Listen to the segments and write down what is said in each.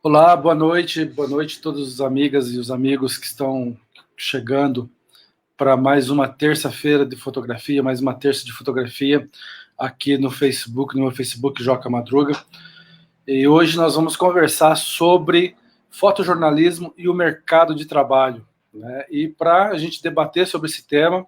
Olá, boa noite a todas as amigas e os amigos que estão chegando para mais uma terça-feira de fotografia, mais uma terça de fotografia aqui no meu Facebook Joca Madruga. E hoje nós vamos conversar sobre fotojornalismo e o mercado de trabalho, né? E para a gente debater sobre esse tema,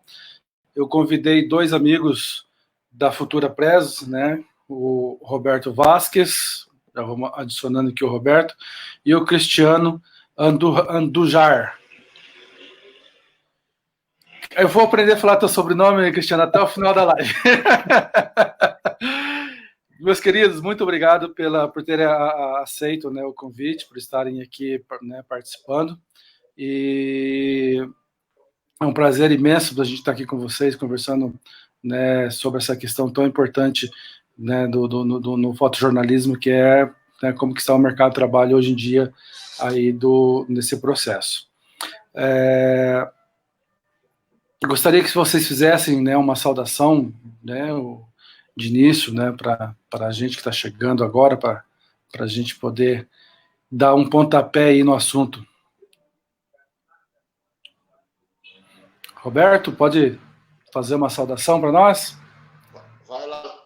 eu convidei dois amigos da Futura Press, né? O Roberto Vasques, já vamos adicionando aqui o Roberto, e o Cristiano Andujar. Eu vou aprender a falar teu sobrenome, Cristiano, até o final da live. Meus queridos, muito obrigado por terem aceito, né, o convite, por estarem aqui, né, participando. E é um prazer imenso a gente estar aqui com vocês, conversando, né, sobre essa questão tão importante, né, no fotojornalismo, que é, né, como que está o mercado de trabalho hoje em dia aí nesse processo. Gostaria que vocês fizessem, né, uma saudação, né, de início, né, para a gente que está chegando agora, para a gente poder dar um pontapé aí no assunto. Roberto, pode fazer uma saudação para nós? Vai lá.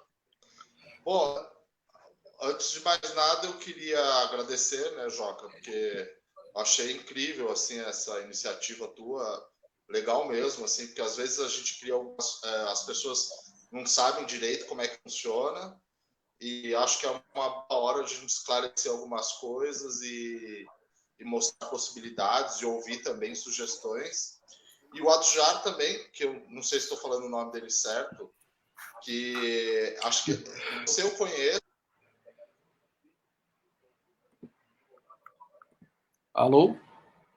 Bom, antes de mais nada, eu queria agradecer, né, Joca, porque achei incrível, assim, essa iniciativa tua, legal mesmo, assim, porque às vezes a gente cria as pessoas não sabem direito como é que funciona, e acho que é uma boa hora de a gente esclarecer algumas coisas e mostrar possibilidades, e ouvir também sugestões. E o Adjar também, que eu não sei se estou falando o nome dele certo, que acho que você eu conheço. Alô?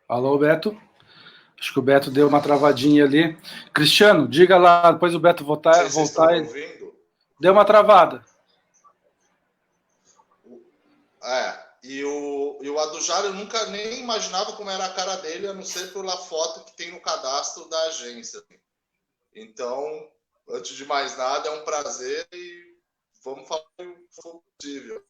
Alô, Beto? Acho que o Beto deu uma travadinha ali. Cristiano, diga lá, depois o Beto voltar. Não sei se vocês estão me ouvindo. Deu uma travada. E o Adjar, eu nunca nem imaginava como era a cara dele, a não ser pela foto que tem no cadastro da agência. Então, antes de mais nada, é um prazer e vamos falar o que for possível.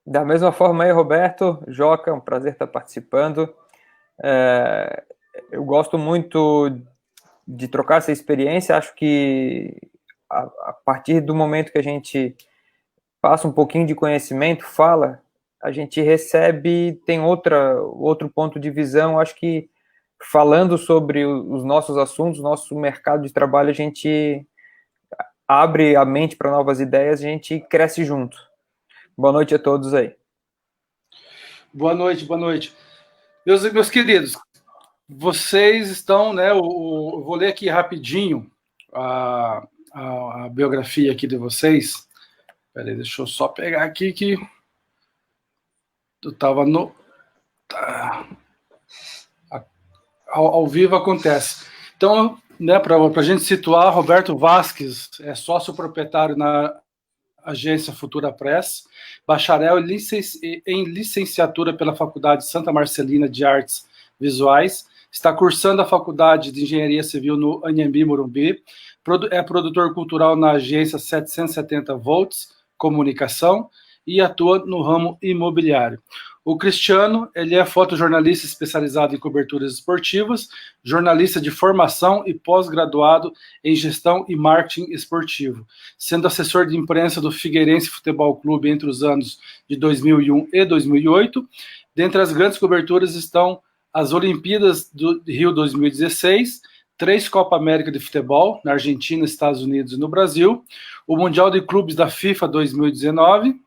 Da mesma forma aí, Roberto, Joca, é um prazer estar participando. Eu gosto muito de trocar essa experiência, acho que a partir do momento que a gente passa um pouquinho de conhecimento, fala, a gente recebe, tem outro ponto de visão. Acho que falando sobre os nossos assuntos, nosso mercado de trabalho, a gente abre a mente para novas ideias, a gente cresce junto. Boa noite a todos aí. Boa noite, boa noite. Meus queridos, vocês estão, né, eu vou ler aqui rapidinho a biografia aqui de vocês. Peraí, deixa eu só pegar aqui que eu estava no... Ao vivo acontece. Então, né, para a gente situar, Roberto Vasques é sócio proprietário na agência Futura Press, bacharel em licenciatura pela Faculdade Santa Marcelina de Artes Visuais, está cursando a Faculdade de Engenharia Civil no Anhembi, Morumbi, é produtor cultural na agência 770 Volts Comunicação e atua no ramo imobiliário. O Cristiano, ele é fotojornalista especializado em coberturas esportivas, jornalista de formação e pós-graduado em gestão e marketing esportivo, sendo assessor de imprensa do Figueirense Futebol Clube entre os anos de 2001 e 2008. Dentre as grandes coberturas estão as Olimpíadas do Rio 2016, 3 Copa América de Futebol, na Argentina, Estados Unidos e no Brasil, o Mundial de Clubes da FIFA 2019,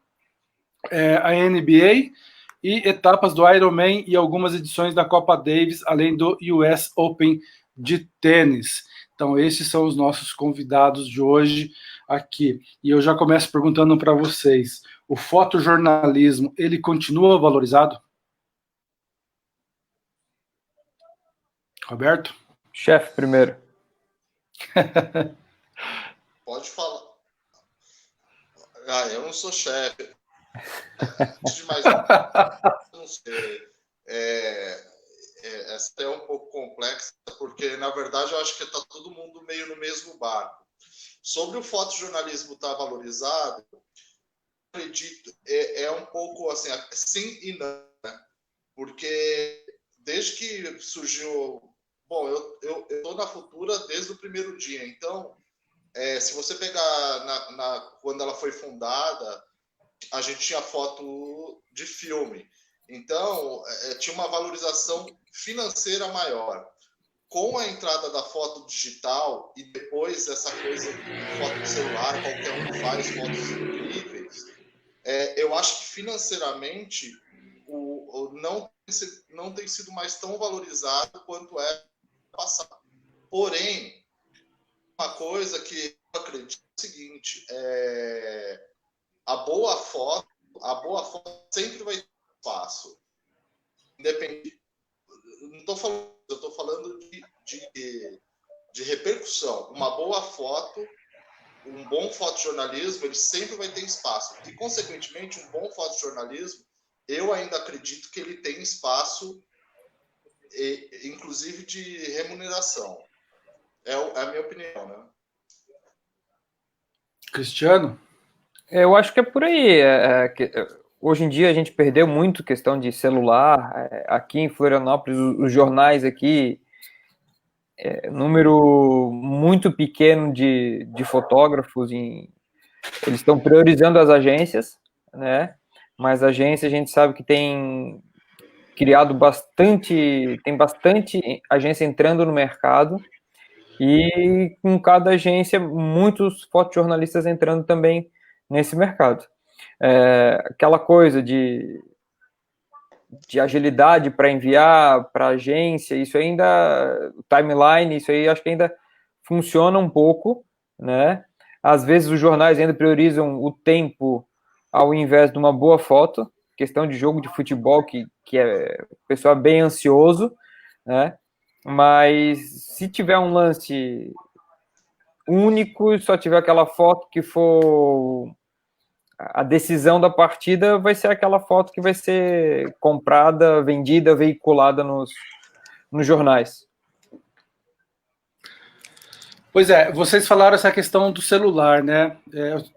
a NBA e etapas do Ironman e algumas edições da Copa Davis, além do US Open de tênis. Então, esses são os nossos convidados de hoje aqui. E eu já começo perguntando para vocês, o fotojornalismo, ele continua valorizado? Roberto? Chefe primeiro. Pode falar. Eu não sou chefe. Antes de mais nada, não sei. Essa é um pouco complexa, porque, na verdade, eu acho que está todo mundo meio no mesmo barco. Sobre o fotojornalismo estar valorizado, acredito, é um pouco assim, sim e não, né? Porque desde que surgiu... Bom, eu tô na Futura desde o primeiro dia, então, se você pegar quando ela foi fundada, a gente tinha foto de filme. Então, tinha uma valorização financeira maior. Com a entrada da foto digital e depois essa coisa de foto de celular, qualquer um faz fotos incríveis, eu acho que financeiramente não tem sido mais tão valorizado quanto é passado. Porém, uma coisa que eu acredito é o seguinte, a boa foto sempre vai ter espaço. Independente. Não estou falando, eu estou falando de repercussão. Uma boa foto, um bom fotojornalismo, ele sempre vai ter espaço. E, consequentemente, um bom fotojornalismo, eu ainda acredito que ele tem espaço, inclusive de remuneração. É a minha opinião, né? Cristiano? Eu acho que é por aí. Hoje em dia a gente perdeu muito questão de celular. Aqui em Florianópolis, os jornais aqui, número muito pequeno de fotógrafos, eles estão priorizando as agências, né? Mas a agência a gente sabe que tem criado tem bastante agência entrando no mercado, e com cada agência, muitos fotojornalistas entrando também nesse mercado. Aquela coisa de agilidade para enviar para a agência, isso ainda, timeline, isso aí acho que ainda funciona um pouco, né? Às vezes os jornais ainda priorizam o tempo ao invés de uma boa foto, questão de jogo de futebol, que o pessoal é bem ansioso, né? Mas se tiver um lance único, só tiver aquela foto que for a decisão da partida, vai ser aquela foto que vai ser comprada, vendida, veiculada nos jornais. Pois é, vocês falaram essa questão do celular, né?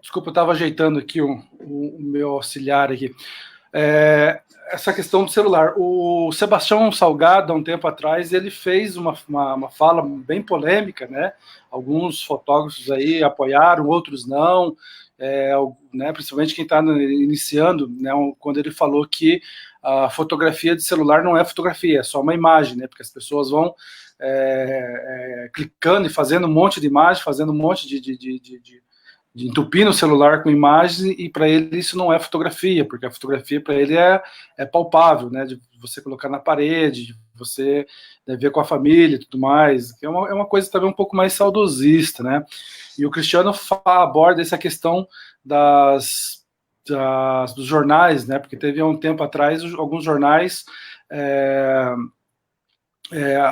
Desculpa, eu estava ajeitando aqui o meu auxiliar aqui. Essa questão do celular. O Sebastião Salgado, há um tempo atrás, ele fez uma fala bem polêmica, né? Alguns fotógrafos aí apoiaram, outros não, né? Principalmente quem está iniciando, né? Quando ele falou que a fotografia de celular não é fotografia, é só uma imagem, né? Porque as pessoas vão clicando e fazendo um monte de imagem, fazendo um monte de entupir no celular com imagens, e para ele isso não é fotografia, porque a fotografia para ele é palpável, né, de você colocar na parede, de você ver com a família e tudo mais, que é uma coisa também um pouco mais saudosista, né, e o Cristiano aborda essa questão dos jornais, né, porque teve há um tempo atrás alguns jornais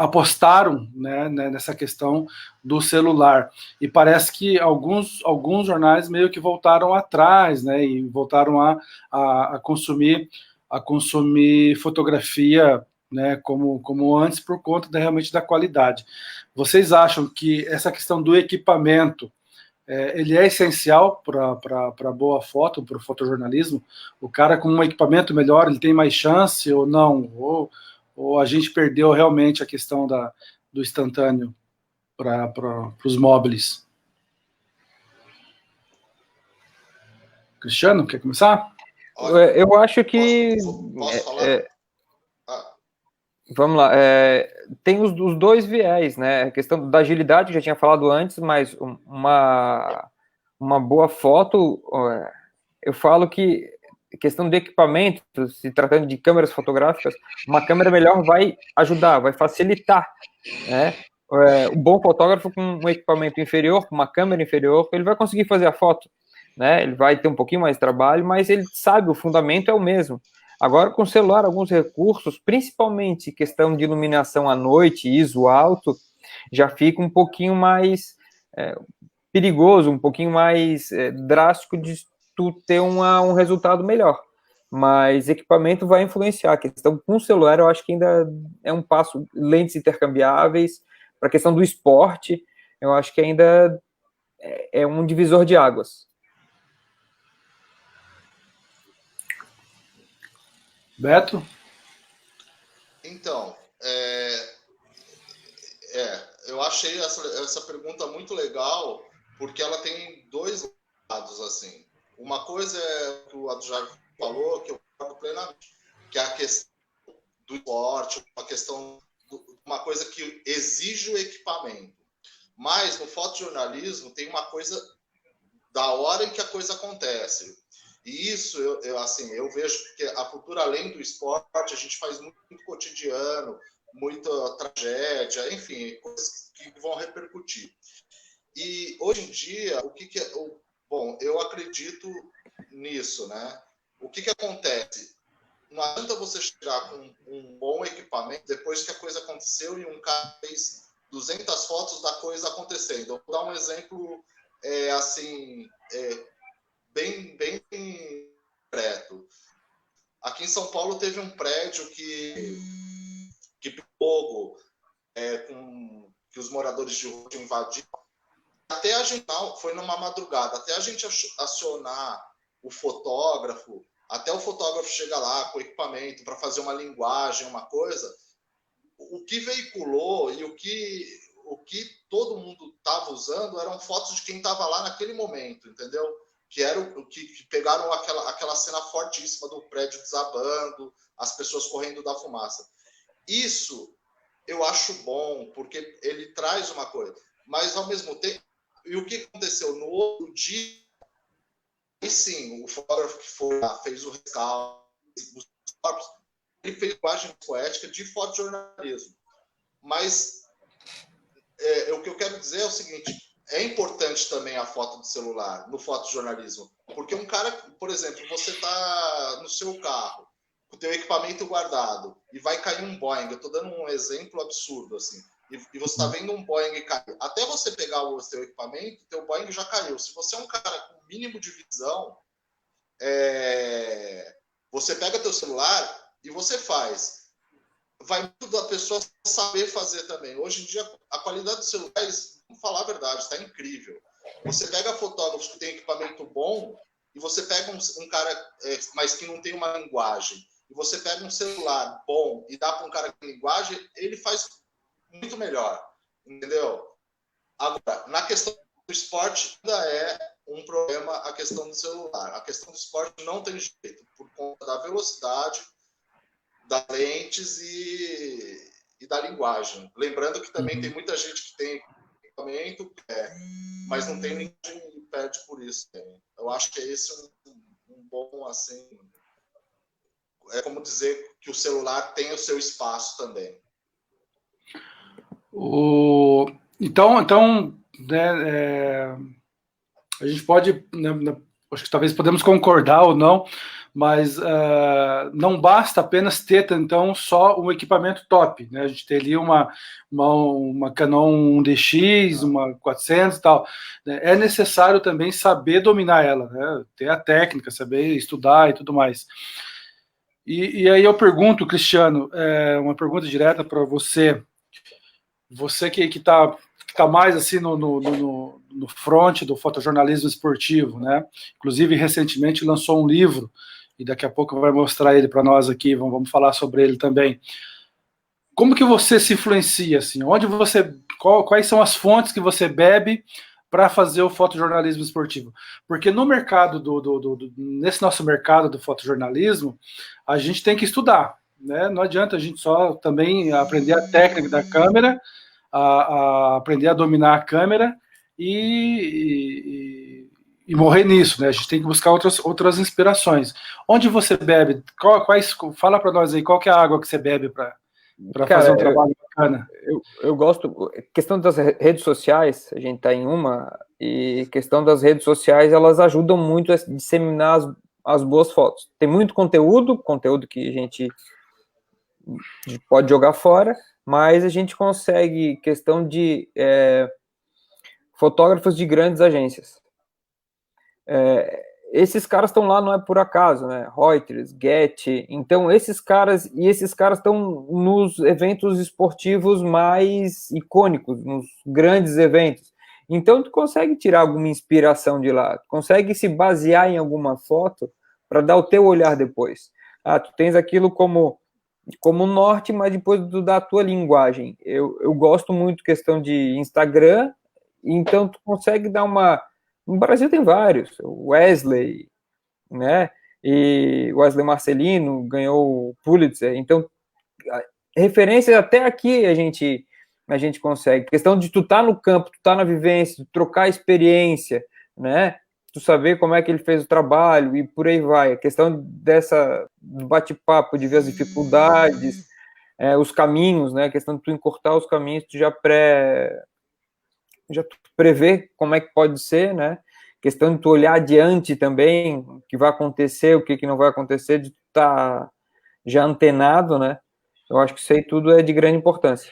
apostaram, né, nessa questão do celular, e parece que alguns jornais meio que voltaram atrás, né, e voltaram a consumir fotografia, né, como antes, por conta realmente da qualidade. Vocês acham que essa questão do equipamento ele é essencial para boa foto, para o fotojornalismo? O cara com um equipamento melhor, ele tem mais chance ou não? Ou a gente perdeu realmente a questão do instantâneo para os móveis? Cristiano, quer começar? Eu acho que... Posso falar? Vamos lá. Tem os dois viés, né? A questão da agilidade, que eu já tinha falado antes, mas uma boa foto, eu falo que questão de equipamento, se tratando de câmeras fotográficas, uma câmera melhor vai ajudar, vai facilitar, né? O bom fotógrafo com um equipamento inferior, com uma câmera inferior, ele vai conseguir fazer a foto, né? Ele vai ter um pouquinho mais de trabalho, mas ele sabe, o fundamento é o mesmo. Agora, com o celular, alguns recursos, principalmente questão de iluminação à noite, ISO alto, já fica um pouquinho mais perigoso, um pouquinho mais drástico de tu ter um resultado melhor. Mas equipamento vai influenciar. A questão com o celular, eu acho que ainda é um passo, lentes intercambiáveis, para a questão do esporte, eu acho que ainda é um divisor de águas. Beto? Então, eu achei essa pergunta muito legal, porque ela tem dois lados, assim. Uma coisa é o que o Adjar falou, que eu concordo plenamente, que é a questão do esporte, uma coisa que exige o equipamento. Mas no fotojornalismo tem uma coisa da hora em que a coisa acontece. E isso, eu vejo que a cultura, além do esporte, a gente faz muito cotidiano, muita tragédia, enfim, coisas que vão repercutir. E hoje em dia, bom, eu acredito nisso, né? O que acontece? Não adianta você chegar com um bom equipamento depois que a coisa aconteceu e um cara fez 200 fotos da coisa acontecendo. Vou dar um exemplo bem concreto. Aqui em São Paulo teve um prédio que pegou que os moradores de rua invadiram. Até a gente, foi numa madrugada, até a gente acionar o fotógrafo, até o fotógrafo chegar lá com o equipamento para fazer uma linguagem, uma coisa, o que veiculou e o que todo mundo estava usando eram fotos de quem estava lá naquele momento, entendeu? Que era que pegaram aquela cena fortíssima do prédio desabando, as pessoas correndo da fumaça. Isso eu acho bom, porque ele traz uma coisa, mas ao mesmo tempo, e o que aconteceu no outro dia, e sim, o fotógrafo que foi lá, fez o rescaldo, ele fez linguagem poética de fotojornalismo. Mas o que eu quero dizer é o seguinte, é importante também a foto do celular no fotojornalismo, porque um cara, por exemplo, você está no seu carro, com o teu equipamento guardado, e vai cair um Boeing, eu estou dando um exemplo absurdo, assim, e você está vendo um Boeing cair. Até você pegar o seu equipamento, o teu Boeing já caiu. Se você é um cara com mínimo de visão, você pega teu celular e você faz. Vai muito da pessoa saber fazer também. Hoje em dia, a qualidade dos celulares, vamos falar a verdade, está incrível. Você pega fotógrafos que têm equipamento bom e você pega um cara, mas que não tem uma linguagem, e você pega um celular bom e dá para um cara com linguagem, ele faz muito melhor, entendeu? Agora, na questão do esporte, ainda é um problema a questão do celular. A questão do esporte não tem jeito, por conta da velocidade, das lentes e da linguagem. Lembrando que também tem muita gente que tem equipamento, mas não tem linguagem e perde por isso. Eu acho que esse é um bom, assim... É como dizer que o celular tem o seu espaço também. Então, né, a gente pode, né, acho que talvez podemos concordar ou não, mas não basta apenas ter, então, só um equipamento top, né? A gente teria uma Canon 1DX, uma 400 e tal. Né? É necessário também saber dominar ela, né? Ter a técnica, saber estudar e tudo mais. E aí eu pergunto, Cristiano, uma pergunta direta para você. Você que está mais assim no front do fotojornalismo esportivo, né? Inclusive, recentemente lançou um livro, e daqui a pouco vai mostrar ele para nós aqui, vamos falar sobre ele também. Como que você se influencia, assim? Quais são as fontes que você bebe para fazer o fotojornalismo esportivo? Porque no mercado, nesse nosso mercado do fotojornalismo, a gente tem que estudar, né? Não adianta a gente só também aprender a técnica da câmera, a aprender a dominar a câmera e morrer nisso, né? A gente tem que buscar outras inspirações. Onde você bebe? Fala para nós aí, qual que é a água que você bebe para fazer um trabalho bacana? Eu gosto, questão das redes sociais, a gente está em uma, e questão das redes sociais, elas ajudam muito a disseminar as boas fotos. Tem muito conteúdo que a gente pode jogar fora, mas a gente consegue, questão de fotógrafos de grandes agências. Esses caras estão lá, não é por acaso, né? Reuters, Getty, então esses caras estão nos eventos esportivos mais icônicos, nos grandes eventos. Então tu consegue tirar alguma inspiração de lá, tu consegue se basear em alguma foto para dar o teu olhar depois. tu tens aquilo como norte, mas depois da tua linguagem. Eu gosto muito questão de Instagram, então tu consegue dar uma... No Brasil tem vários, o Wesley, né? E o Wesley Marcelino ganhou o Pulitzer, então referências até aqui a gente consegue. Questão de tu tá no campo, tu tá na vivência, tu trocar experiência, né? Tu saber como é que ele fez o trabalho e por aí vai. A questão do bate-papo, de ver as dificuldades, os caminhos, né? A questão de tu encurtar os caminhos, tu já prevê como é que pode ser, né? Questão de tu olhar adiante também, o que vai acontecer, o que não vai acontecer, de tu estar já antenado, né? Eu acho que isso aí tudo é de grande importância.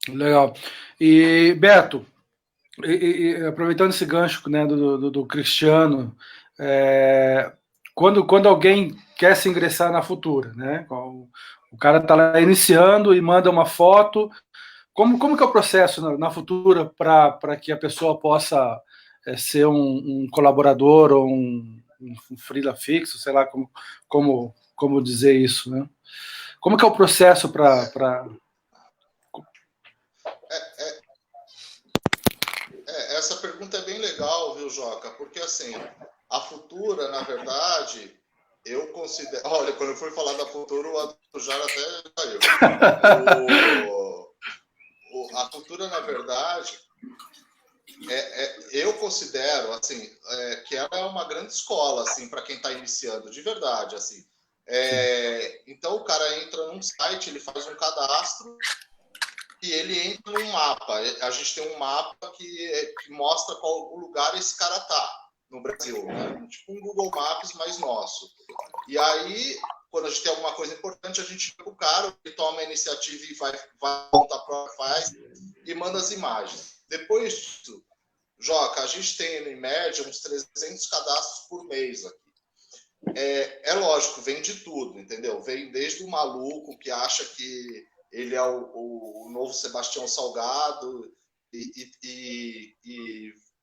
Legal. E, Beto, aproveitando esse gancho, né, do Cristiano, quando alguém quer se ingressar na Futura, né, o cara está lá iniciando e manda uma foto, como que é o processo na Futura para que a pessoa possa ser um colaborador ou um freela fixo, sei lá como dizer isso, né? Como que é o processo para... Essa pergunta é bem legal, viu, Joca? Porque, assim, a Futura, na verdade, eu considero... Olha, quando eu fui falar da Futura, o Adujar até saiu. A Futura, na verdade, eu considero, assim, que ela é uma grande escola, assim, para quem está iniciando, de verdade, assim. Então, o cara entra num site, ele faz um cadastro, e ele entra num mapa. A gente tem um mapa que mostra qual lugar esse cara tá no Brasil, né? Tipo um Google Maps mais nosso. E aí, quando a gente tem alguma coisa importante, a gente chega o cara, ele toma a iniciativa e vai montar faz e manda as imagens. Depois disso, Joca, a gente tem, em média, uns 300 cadastros por mês aqui. É lógico, vem de tudo, entendeu? Vem desde o maluco que acha que ele é o novo Sebastião Salgado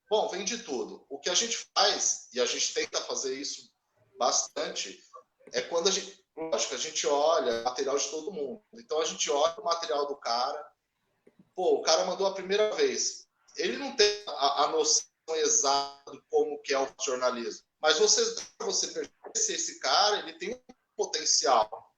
bom, vem de tudo. O que a gente faz, e a gente tenta fazer isso bastante, é quando lógico, a gente olha o material de todo mundo. Então a gente olha o material do cara, o cara mandou a primeira vez. Ele não tem a noção exata de como que é o jornalismo, mas você percebe se esse cara ele tem um potencial.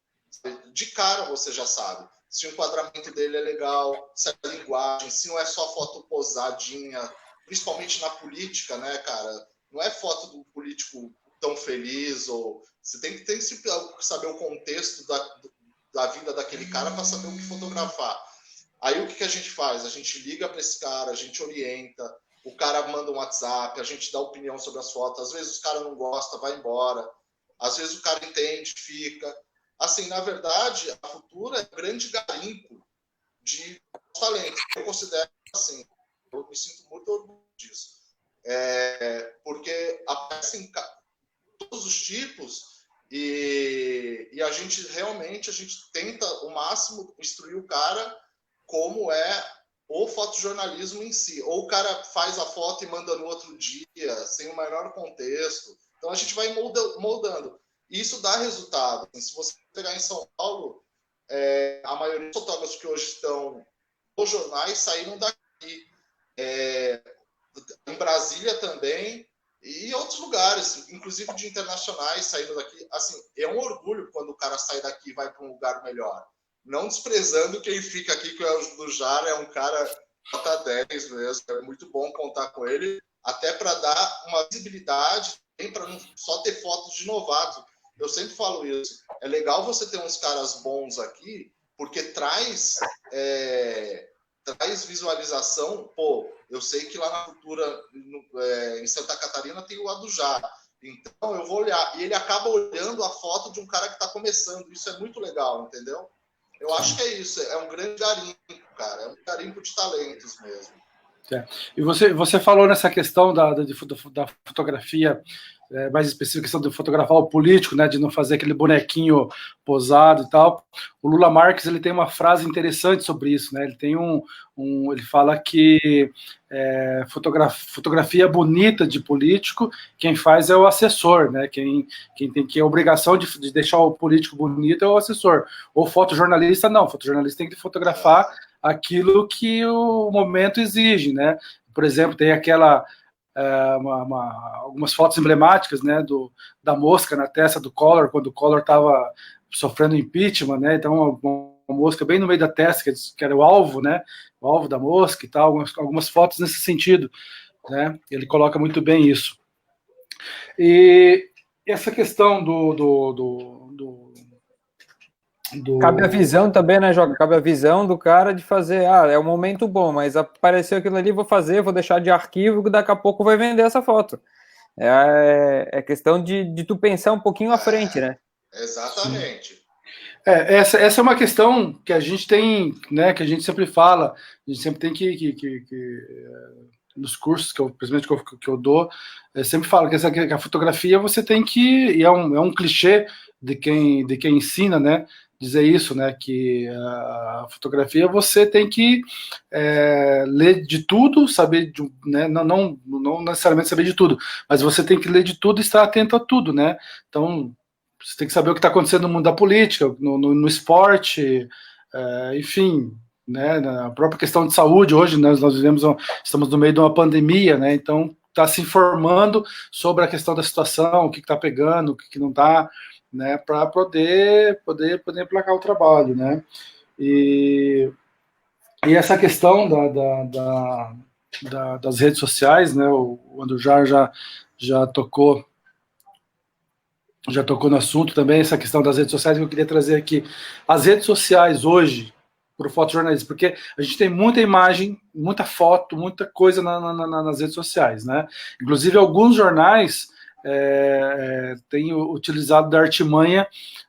De cara você já sabe se o enquadramento dele é legal, se a linguagem, se não é só foto posadinha, principalmente na política, né, cara? Não é foto do político tão feliz, ou você tem que saber o contexto da vida daquele cara para saber o que fotografar. Aí o que a gente faz? A gente liga para esse cara, a gente orienta, o cara manda um WhatsApp, a gente dá opinião sobre as fotos, às vezes o cara não gosta, vai embora, às vezes o cara entende, fica... Assim, na verdade, a Futura é um grande garimpo de talentos. Eu considero assim, eu me sinto muito orgulhoso disso. Porque aparecem todos os tipos e a gente realmente tenta o máximo instruir o cara como é o fotojornalismo em si. Ou o cara faz a foto e manda no outro dia, sem o menor contexto. Então a gente vai moldando. E isso dá resultado. Se você pegar em São Paulo, a maioria dos fotógrafos que hoje estão nos jornais saíram daqui. Em Brasília também, e em outros lugares, inclusive de internacionais saindo daqui. Assim, é um orgulho quando o cara sai daqui e vai para um lugar melhor. Não desprezando quem fica aqui, que é o do Jar, é um cara nota 10 mesmo. É muito bom contar com ele, até para dar uma visibilidade, para não só ter fotos de novato. Eu sempre falo isso. É legal você ter uns caras bons aqui, porque traz visualização. Pô, eu sei que lá na Futura, em Santa Catarina, tem o Adujá. Então, eu vou olhar. E ele acaba olhando a foto de um cara que está começando. Isso é muito legal, entendeu? Eu acho que é isso. É um grande garimpo, cara. É um garimpo de talentos mesmo. E você falou nessa questão da fotografia mais específica, a questão de fotografar o político, né, de não fazer aquele bonequinho posado e tal. O Lula Marques, ele tem uma frase interessante sobre isso, né? Ele tem ele fala que fotografia bonita de político, quem faz é o assessor, né? Quem tem que a obrigação de deixar o político bonito é o assessor. Ou fotojornalista, não. Fotojornalista tem que fotografar aquilo que o momento exige, né? Por exemplo, tem algumas fotos emblemáticas, né, da mosca na testa do Collor, quando o Collor estava sofrendo impeachment, né? Então uma mosca bem no meio da testa, que era o alvo, né? O alvo da mosca e tal, algumas fotos nesse sentido, né? Ele coloca muito bem isso. E essa questão Cabe a visão também, né, Joca? Cabe a visão do cara de fazer, é um momento bom, mas apareceu aquilo ali, vou deixar de arquivo, daqui a pouco vai vender essa foto. É questão de tu pensar um pouquinho à frente, né? Exatamente. Essa é uma questão que a gente tem, né, que a gente sempre fala, a gente sempre tem que nos cursos principalmente que eu dou, eu sempre falo que a fotografia você tem que, e é um clichê de quem ensina, né, dizer isso, né, que a fotografia você tem que ler de tudo, saber, né, não necessariamente saber de tudo, mas você tem que ler de tudo e estar atento a tudo, né, então você tem que saber o que está acontecendo no mundo da política, no esporte, enfim, né, na própria questão de saúde. Hoje nós estamos no meio de uma pandemia, né, então está se informando sobre a questão da situação, o que está pegando, o que não está, né, para poder emplacar o trabalho, né, e essa questão das redes sociais, né, o Andrew já tocou no assunto também, essa questão das redes sociais, que eu queria trazer aqui. As redes sociais hoje, para o fotojornalismo, porque a gente tem muita imagem, muita foto, muita coisa nas redes sociais, né? Inclusive, alguns jornais têm utilizado da artimanha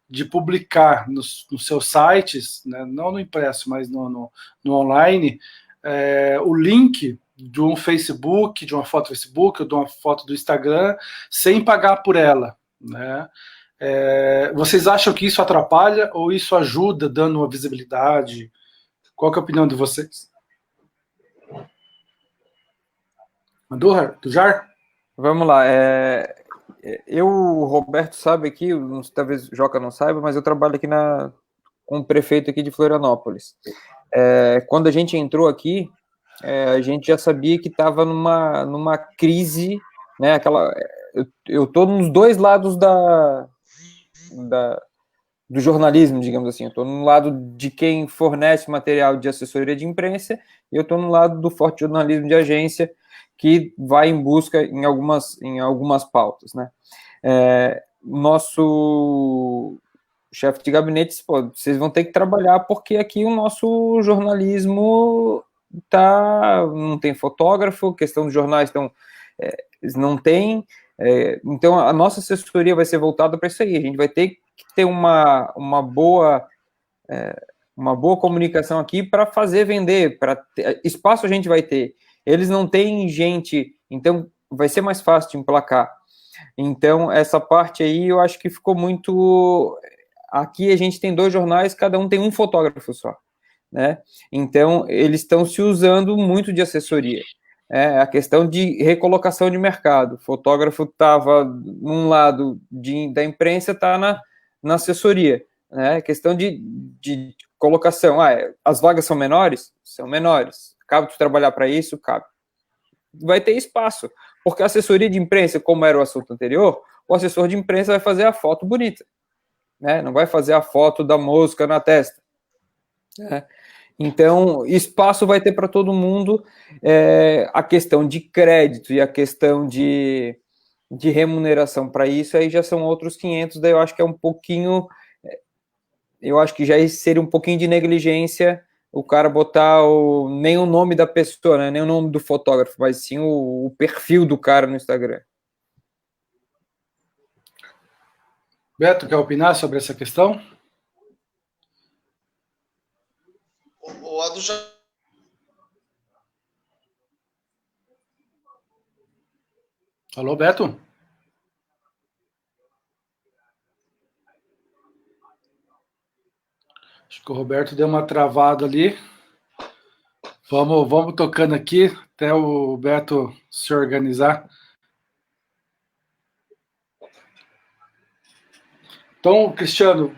de publicar nos seus sites, né, não no impresso, mas no online, o link de um Facebook, de uma foto do Facebook, ou de uma foto do Instagram, sem pagar por ela, né? Vocês acham que isso atrapalha ou isso ajuda, dando uma visibilidade? Qual que é a opinião de vocês? Mandou, Tujar? Vamos lá. O Roberto sabe aqui, talvez o Joca não saiba, mas eu trabalho aqui com o prefeito aqui de Florianópolis. Quando a gente entrou aqui, a gente já sabia que estava numa crise, né? Eu estou nos dois lados do jornalismo, digamos assim. Eu estou no lado de quem fornece material de assessoria de imprensa e eu estou no lado do forte jornalismo de agência, que vai em busca em algumas pautas, né? Nosso chefe de gabinete, vocês vão ter que trabalhar porque aqui o nosso jornalismo não tem fotógrafo, questão dos jornais eles não têm, então a nossa assessoria vai ser voltada para isso aí, a gente vai ter que ter uma boa comunicação aqui para fazer vender, espaço a gente vai ter, eles não têm gente, então vai ser mais fácil de emplacar. Então, essa parte aí eu acho que ficou muito... Aqui a gente tem 2 jornais, cada um tem um fotógrafo só, né? Então, eles estão se usando muito de assessoria. A questão de recolocação de mercado. O fotógrafo estava num lado da imprensa, está na assessoria. Né? A questão de colocação. As vagas são menores? São menores. Cabe tu trabalhar para isso? Cabe. Vai ter espaço. Porque a assessoria de imprensa, como era o assunto anterior, o assessor de imprensa vai fazer a foto bonita, né? Não vai fazer a foto da mosca na testa, né? Então, espaço vai ter para todo mundo. A questão de crédito e a questão de remuneração para isso, aí já são outros 500, daí eu acho que é um pouquinho... Eu acho que já seria um pouquinho de negligência o cara botar nem o nome da pessoa, né, nem o nome do fotógrafo, mas sim o perfil do cara no Instagram. Beto, quer opinar sobre essa questão? O Ado já... Alô, Beto? Acho que o Roberto deu uma travada ali. Vamos tocando aqui até o Beto se organizar. Então, Cristiano,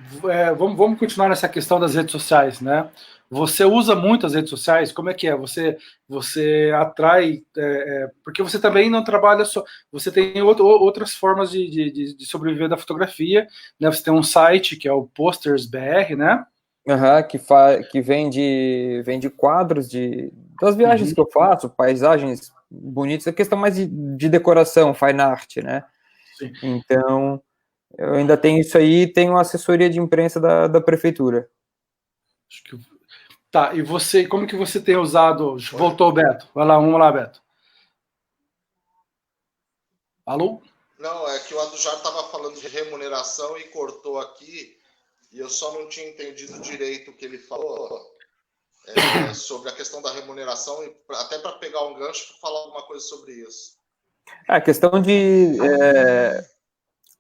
vamos continuar nessa questão das redes sociais, né? Você usa muito as redes sociais? Como é que é? Você atrai, porque você também não trabalha só, você tem outras formas de sobreviver da fotografia, né? Você tem um site que é o Posters BR, né? Que vende quadros das viagens que eu faço, paisagens bonitas, é questão mais de decoração, fine art, né? Sim. Então, eu ainda tenho isso aí, tenho assessoria de imprensa da prefeitura. Acho que... Tá, e você, como que você tem usado? Voltou, Beto. Vai lá, vamos lá, Beto. Alô? Não, é que o Adujar estava falando de remuneração e cortou aqui, e eu só não tinha entendido direito o que ele falou sobre a questão da remuneração, e até para pegar um gancho para falar alguma coisa sobre isso. A questão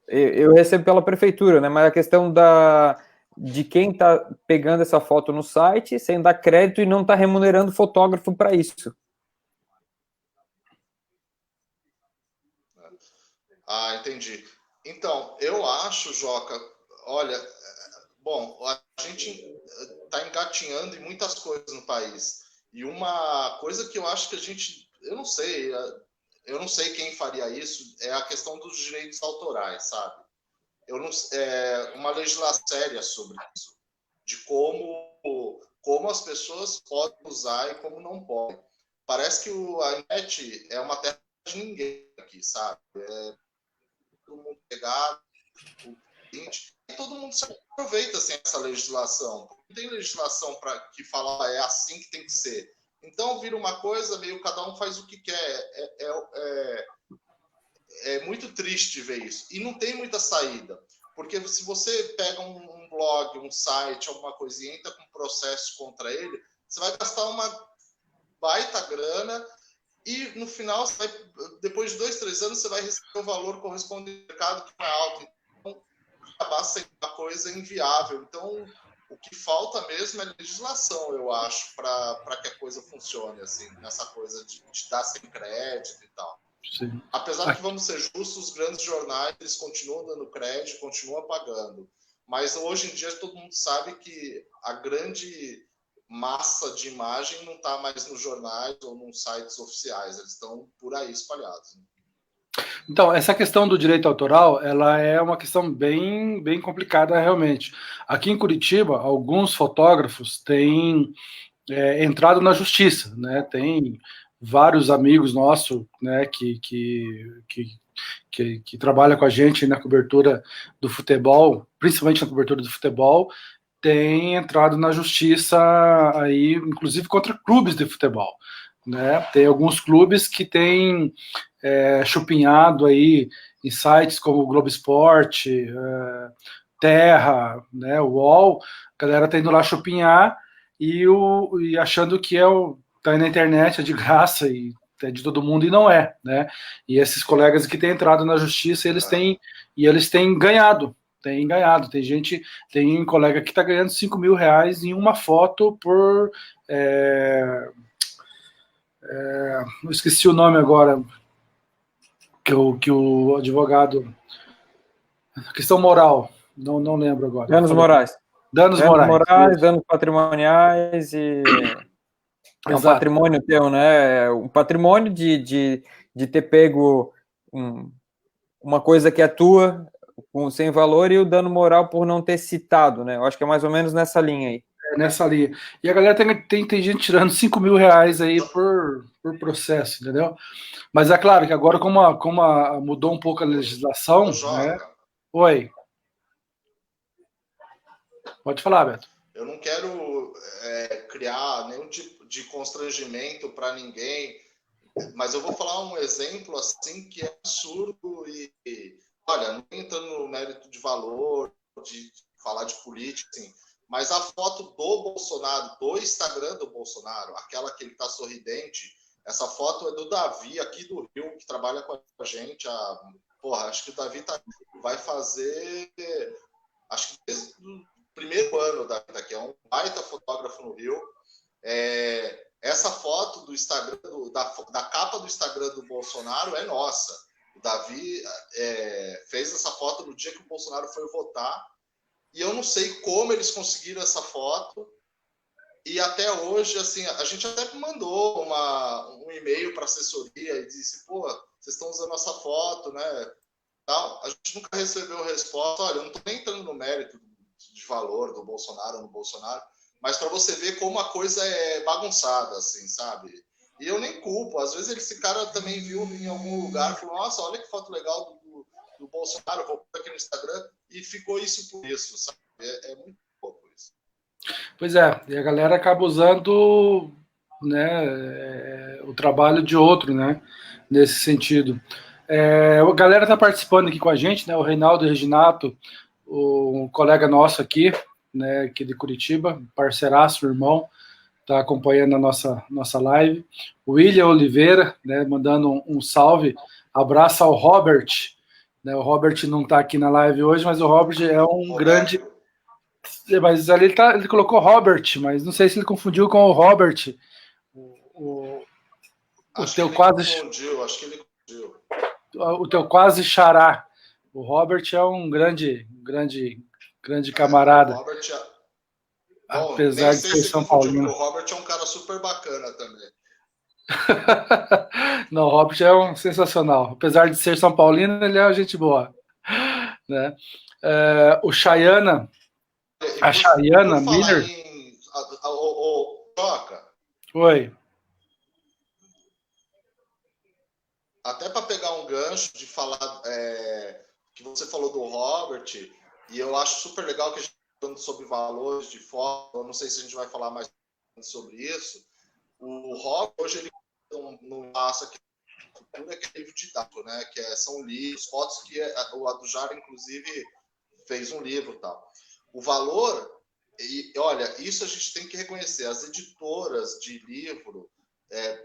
eu recebo pela prefeitura, né? Mas a questão de quem está pegando essa foto no site, sem dar crédito e não está remunerando o fotógrafo para isso. Ah, entendi. Então, eu acho, Joca, olha, bom, a gente está engatinhando em muitas coisas no país. E uma coisa que eu acho que a gente, eu não sei quem faria isso, é a questão dos direitos autorais, sabe? Eu não, uma legislação séria sobre isso, de como as pessoas podem usar e como não podem. Parece que a internet é uma terra de ninguém aqui, sabe? Todo mundo pegar o seguinte, e todo mundo se aproveita sem essa legislação. Não tem legislação para que fala é assim que tem que ser. Então vira uma coisa meio cada um faz o que quer. É muito triste ver isso. E não tem muita saída. Porque se você pega um blog, um site, alguma coisa e entra com um processo contra ele, você vai gastar uma baita grana e no final, depois de 2, 3 anos, você vai receber o valor correspondente ao mercado que não é alto. Então, acabar sendo uma coisa inviável. Então, o que falta mesmo é legislação, eu acho, para que a coisa funcione, assim, nessa coisa de dar sem crédito e tal. Sim. Apesar que, vamos ser justos, os grandes jornais eles continuam dando crédito, continuam pagando. Mas hoje em dia todo mundo sabe que a grande massa de imagem não está mais nos jornais ou nos sites oficiais, eles estão por aí espalhados. Então, essa questão do direito autoral, ela é uma questão bem, bem complicada realmente. Aqui em Curitiba, alguns fotógrafos têm entrado na justiça, né? Tem vários amigos nossos, né, que trabalham com a gente na cobertura do futebol, principalmente na cobertura do futebol, tem entrado na justiça aí, inclusive contra clubes de futebol, né? Tem alguns clubes que têm chupinhado aí em sites como o Globo Esporte, Terra, né, o UOL, a galera tá indo lá chupinhar e achando que tá aí na internet, é de graça e é de todo mundo e não é, né? E esses colegas que têm entrado na justiça, eles têm ganhado. Tem colega que está ganhando R$5.000 em uma foto por. Eu esqueci o nome agora, que o advogado. Questão moral, não lembro agora. Danos morais. Danos morais, danos patrimoniais e. É um patrimônio teu, né? Um patrimônio de ter pego uma coisa que é tua sem valor e o dano moral por não ter citado, né? Eu acho que é mais ou menos nessa linha aí. Nessa linha. E a galera tem gente tirando R$5.000 aí por processo, entendeu? Mas é claro que agora, como mudou um pouco a legislação, né? Oi. Pode falar, Beto. Eu não quero criar nenhum tipo de constrangimento para ninguém, mas eu vou falar um exemplo assim que é absurdo e olha, não entrando no mérito de valor, de falar de política, assim, mas a foto do Bolsonaro, do Instagram do Bolsonaro, aquela que ele está sorridente, essa foto é do Davi aqui do Rio, que trabalha com a gente. Acho que o Davi vai fazer, acho que desde o primeiro ano da vida, que é um baita fotógrafo no Rio. Essa foto do Instagram, da capa do Instagram do Bolsonaro é nossa. O Davi fez essa foto no dia que o Bolsonaro foi votar. E eu não sei como eles conseguiram essa foto. E até hoje, assim, a gente até mandou um e-mail para a assessoria e disse, pô, vocês estão usando essa foto, né? Tal. A gente nunca recebeu resposta. Olha, eu não estou nem entrando no mérito de valor do Bolsonaro ou no Bolsonaro, mas para você ver como a coisa é bagunçada, assim, sabe? E eu nem culpo. Às vezes esse cara também viu em algum lugar e falou, nossa, olha que foto legal do Bolsonaro, vou pôr aqui no Instagram, e ficou isso por isso, sabe? É muito pouco isso. Pois é, e a galera acaba usando, né, o trabalho de outro, né, nesse sentido. A galera está participando aqui com a gente, né, o Reinaldo Reginato, um colega nosso aqui, né, aqui de Curitiba, parceiraço, irmão, está acompanhando a nossa live. O William Oliveira, né, mandando um salve, abraço ao Robert, né, o Robert não está aqui na live hoje, mas o Robert é um grande... Mas ali ele colocou Robert, mas não sei se ele confundiu com o Robert. Acho que ele confundiu. O teu quase xará. O Robert é um grande camarada. O Robert apesar de ser São Paulino. O Robert é um cara super bacana também. Não, o Robert é um sensacional. Apesar de ser São Paulino, ele é gente boa. Né? O Chayana. A Chayana Miller. Toca. Oi. Até para pegar um gancho de falar que você falou do Robert, e eu acho super legal que a gente está falando sobre valores de foto, eu não sei se a gente vai falar mais sobre isso. O Robert, hoje, ele não passa aqui cultura, que é livro didático, né? São livros, fotos que o Adujara, inclusive, fez um livro e tal. O valor, e olha, isso a gente tem que reconhecer, as editoras de livro,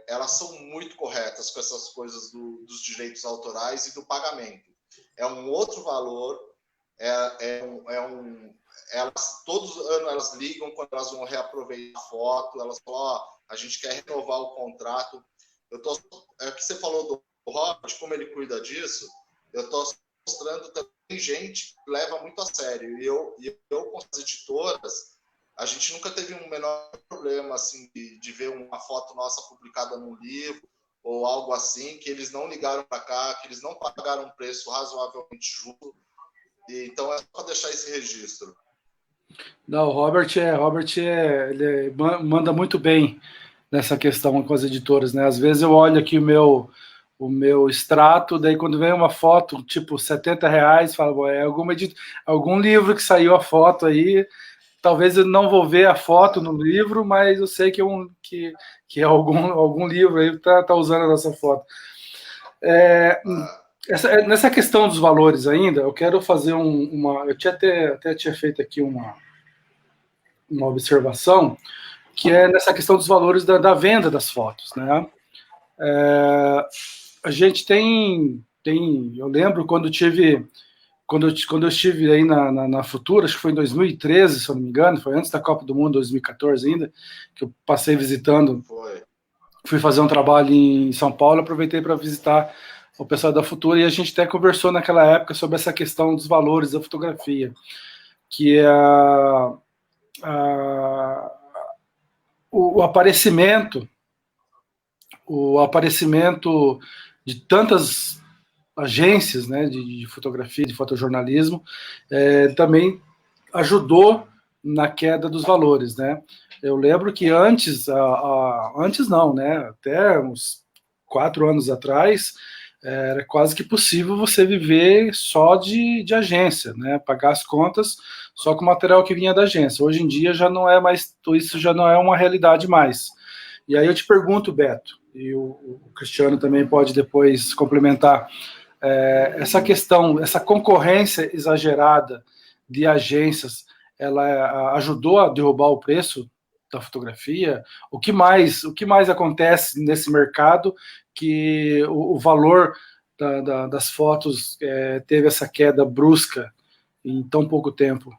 elas são muito corretas com essas coisas dos direitos autorais e do pagamento. É um outro valor, todos os anos elas ligam quando elas vão reaproveitar a foto, elas falam, a gente quer renovar o contrato. Que você falou do Robert, como ele cuida disso, eu estou mostrando também gente que leva muito a sério. E eu com as editoras, a gente nunca teve um menor problema assim, de ver uma foto nossa publicada num livro ou algo assim, que eles não ligaram para cá, que eles não pagaram um preço razoavelmente justo. Então é só para deixar esse registro. Não, o Robert ele manda muito bem nessa questão com as editoras, né? Às vezes eu olho aqui o meu extrato, daí quando vem uma foto, tipo R$70, falo, algum livro que saiu a foto aí, talvez eu não vou ver a foto no livro, mas eu sei que é algum livro aí tá usando a nossa foto. Nessa questão dos valores ainda, eu quero fazer eu tinha feito aqui uma observação, que é nessa questão dos valores da venda das fotos, né? A gente tem, eu lembro quando eu estive aí na Futura, acho que foi em 2013, se eu não me engano, foi antes da Copa do Mundo, 2014 ainda, que eu passei visitando, fui fazer um trabalho em São Paulo, aproveitei para visitar o pessoal da Futura, e a gente até conversou naquela época sobre essa questão dos valores da fotografia, que é o aparecimento de tantas agências, né, de fotografia, de fotojornalismo, também ajudou na queda dos valores, né? Eu lembro que antes não, né? Até uns 4 anos atrás, era quase que possível você viver só de agência, né? Pagar as contas só com o material que vinha da agência. Hoje em dia já não é mais, isso já não é uma realidade mais. E aí eu te pergunto, Beto, e o Cristiano também pode depois complementar, essa questão, essa concorrência exagerada de agências, ela ajudou a derrubar o preço da fotografia? O que mais acontece nesse mercado que o valor das fotos teve essa queda brusca em tão pouco tempo?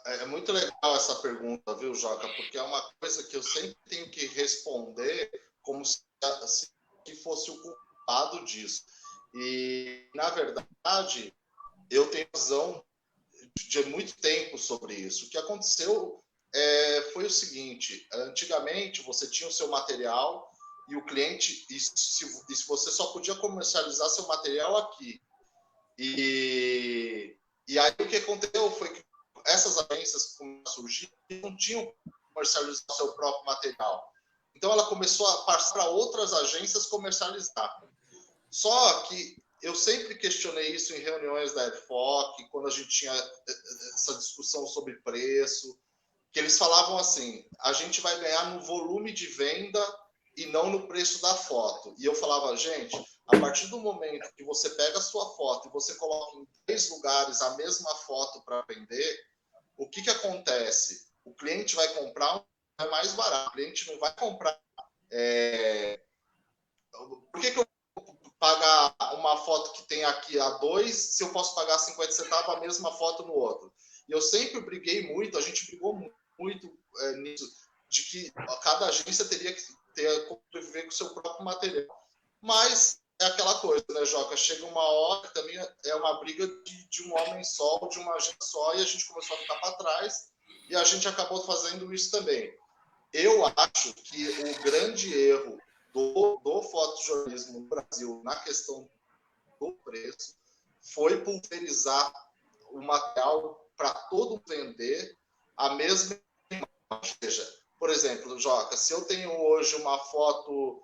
É muito legal essa pergunta, viu, Joca? Porque é uma coisa que eu sempre tenho que responder como se fosse o culpado disso. E, na verdade, eu tenho visão de muito tempo sobre isso. O que aconteceu foi o seguinte: antigamente você tinha o seu material e o cliente, e se você só podia comercializar seu material aqui. E aí o que aconteceu foi que essas agências que começaram a surgir não tinham como comercializar o seu próprio material. Então ela começou a passar para outras agências comercializar. Só que eu sempre questionei isso em reuniões da EDFOC, quando a gente tinha essa discussão sobre preço, que eles falavam assim: a gente vai ganhar no volume de venda e não no preço da foto. E eu falava: gente, a partir do momento que você pega a sua foto e você coloca em 3 lugares a mesma foto para vender, o que acontece? O cliente vai comprar mais barato, o cliente não vai comprar. Por que eu pagar uma foto que tem aqui a 2 se eu posso pagar 50 centavos a mesma foto no outro? E eu sempre briguei muito, a gente brigou muito nisso, de que cada agência teria que conviver com o seu próprio material. Mas é aquela coisa, né, Joca? Chega uma hora, também é uma briga de um homem só, de uma agência só, e a gente começou a ficar para trás, e a gente acabou fazendo isso também. Eu acho que o grande erro do fotojornalismo no Brasil na questão do preço foi pulverizar o material para todo vender a mesma imagem. Ou seja, por exemplo, Joca, se eu tenho hoje uma foto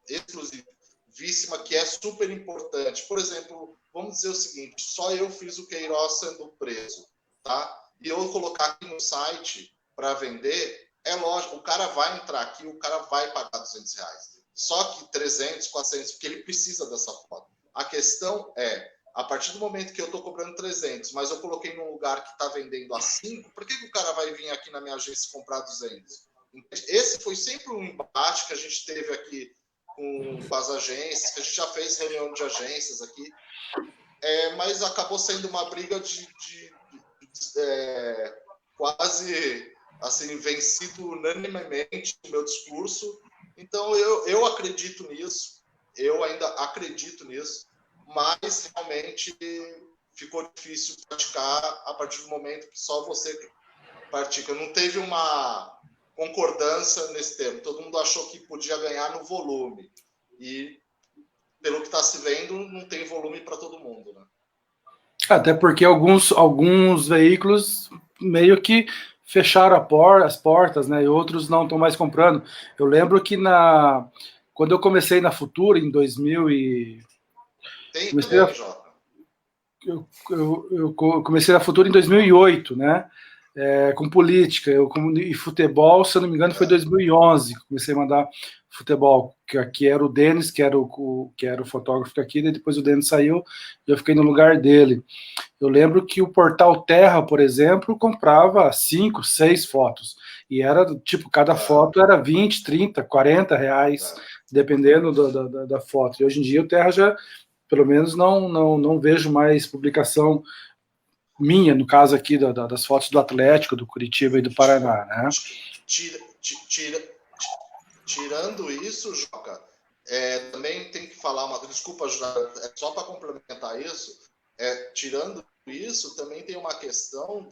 exclusivíssima, que é super importante, por exemplo, vamos dizer o seguinte: só eu fiz o Queiroz sendo preso, tá? E eu colocar aqui no site para vender, é lógico, o cara vai entrar aqui, o cara vai pagar R$200. Só que 300, 400, porque ele precisa dessa foto. A questão é, a partir do momento que eu estou cobrando 300, mas eu coloquei num lugar que está vendendo a 5, por que o cara vai vir aqui na minha agência comprar 200? Esse foi sempre um embate que a gente teve aqui com as agências, que a gente já fez reunião de agências aqui, mas acabou sendo uma briga quase assim, vencido unanimemente o meu discurso. Então eu acredito nisso, eu ainda acredito nisso, mas realmente ficou difícil praticar a partir do momento que só você pratica. Não teve uma concordância nesse termo, todo mundo achou que podia ganhar no volume, e pelo que está se vendo, não tem volume para todo mundo, né? Até porque alguns veículos meio que fecharam as portas, né? E outros não estão mais comprando. Eu lembro que quando eu comecei na Futura, em 2000 e... Eu comecei na Futura em 2008, né? Com política, e futebol, se eu não me engano, foi 2011 que comecei a mandar futebol, que aqui era o Denis, que era o fotógrafo aqui, e depois o Denis saiu e eu fiquei no lugar dele. Eu lembro que o Portal Terra, por exemplo, comprava 5, 6 fotos, e era tipo, cada foto era 20, 30, 40 reais, dependendo da foto. E hoje em dia o Terra já, pelo menos, não vejo mais publicação minha, no caso aqui das fotos do Atlético, do Curitiba e do Paraná, né? Tirando isso, Joca, também tem que falar uma... Desculpa, só para complementar isso, tirando isso, também tem uma questão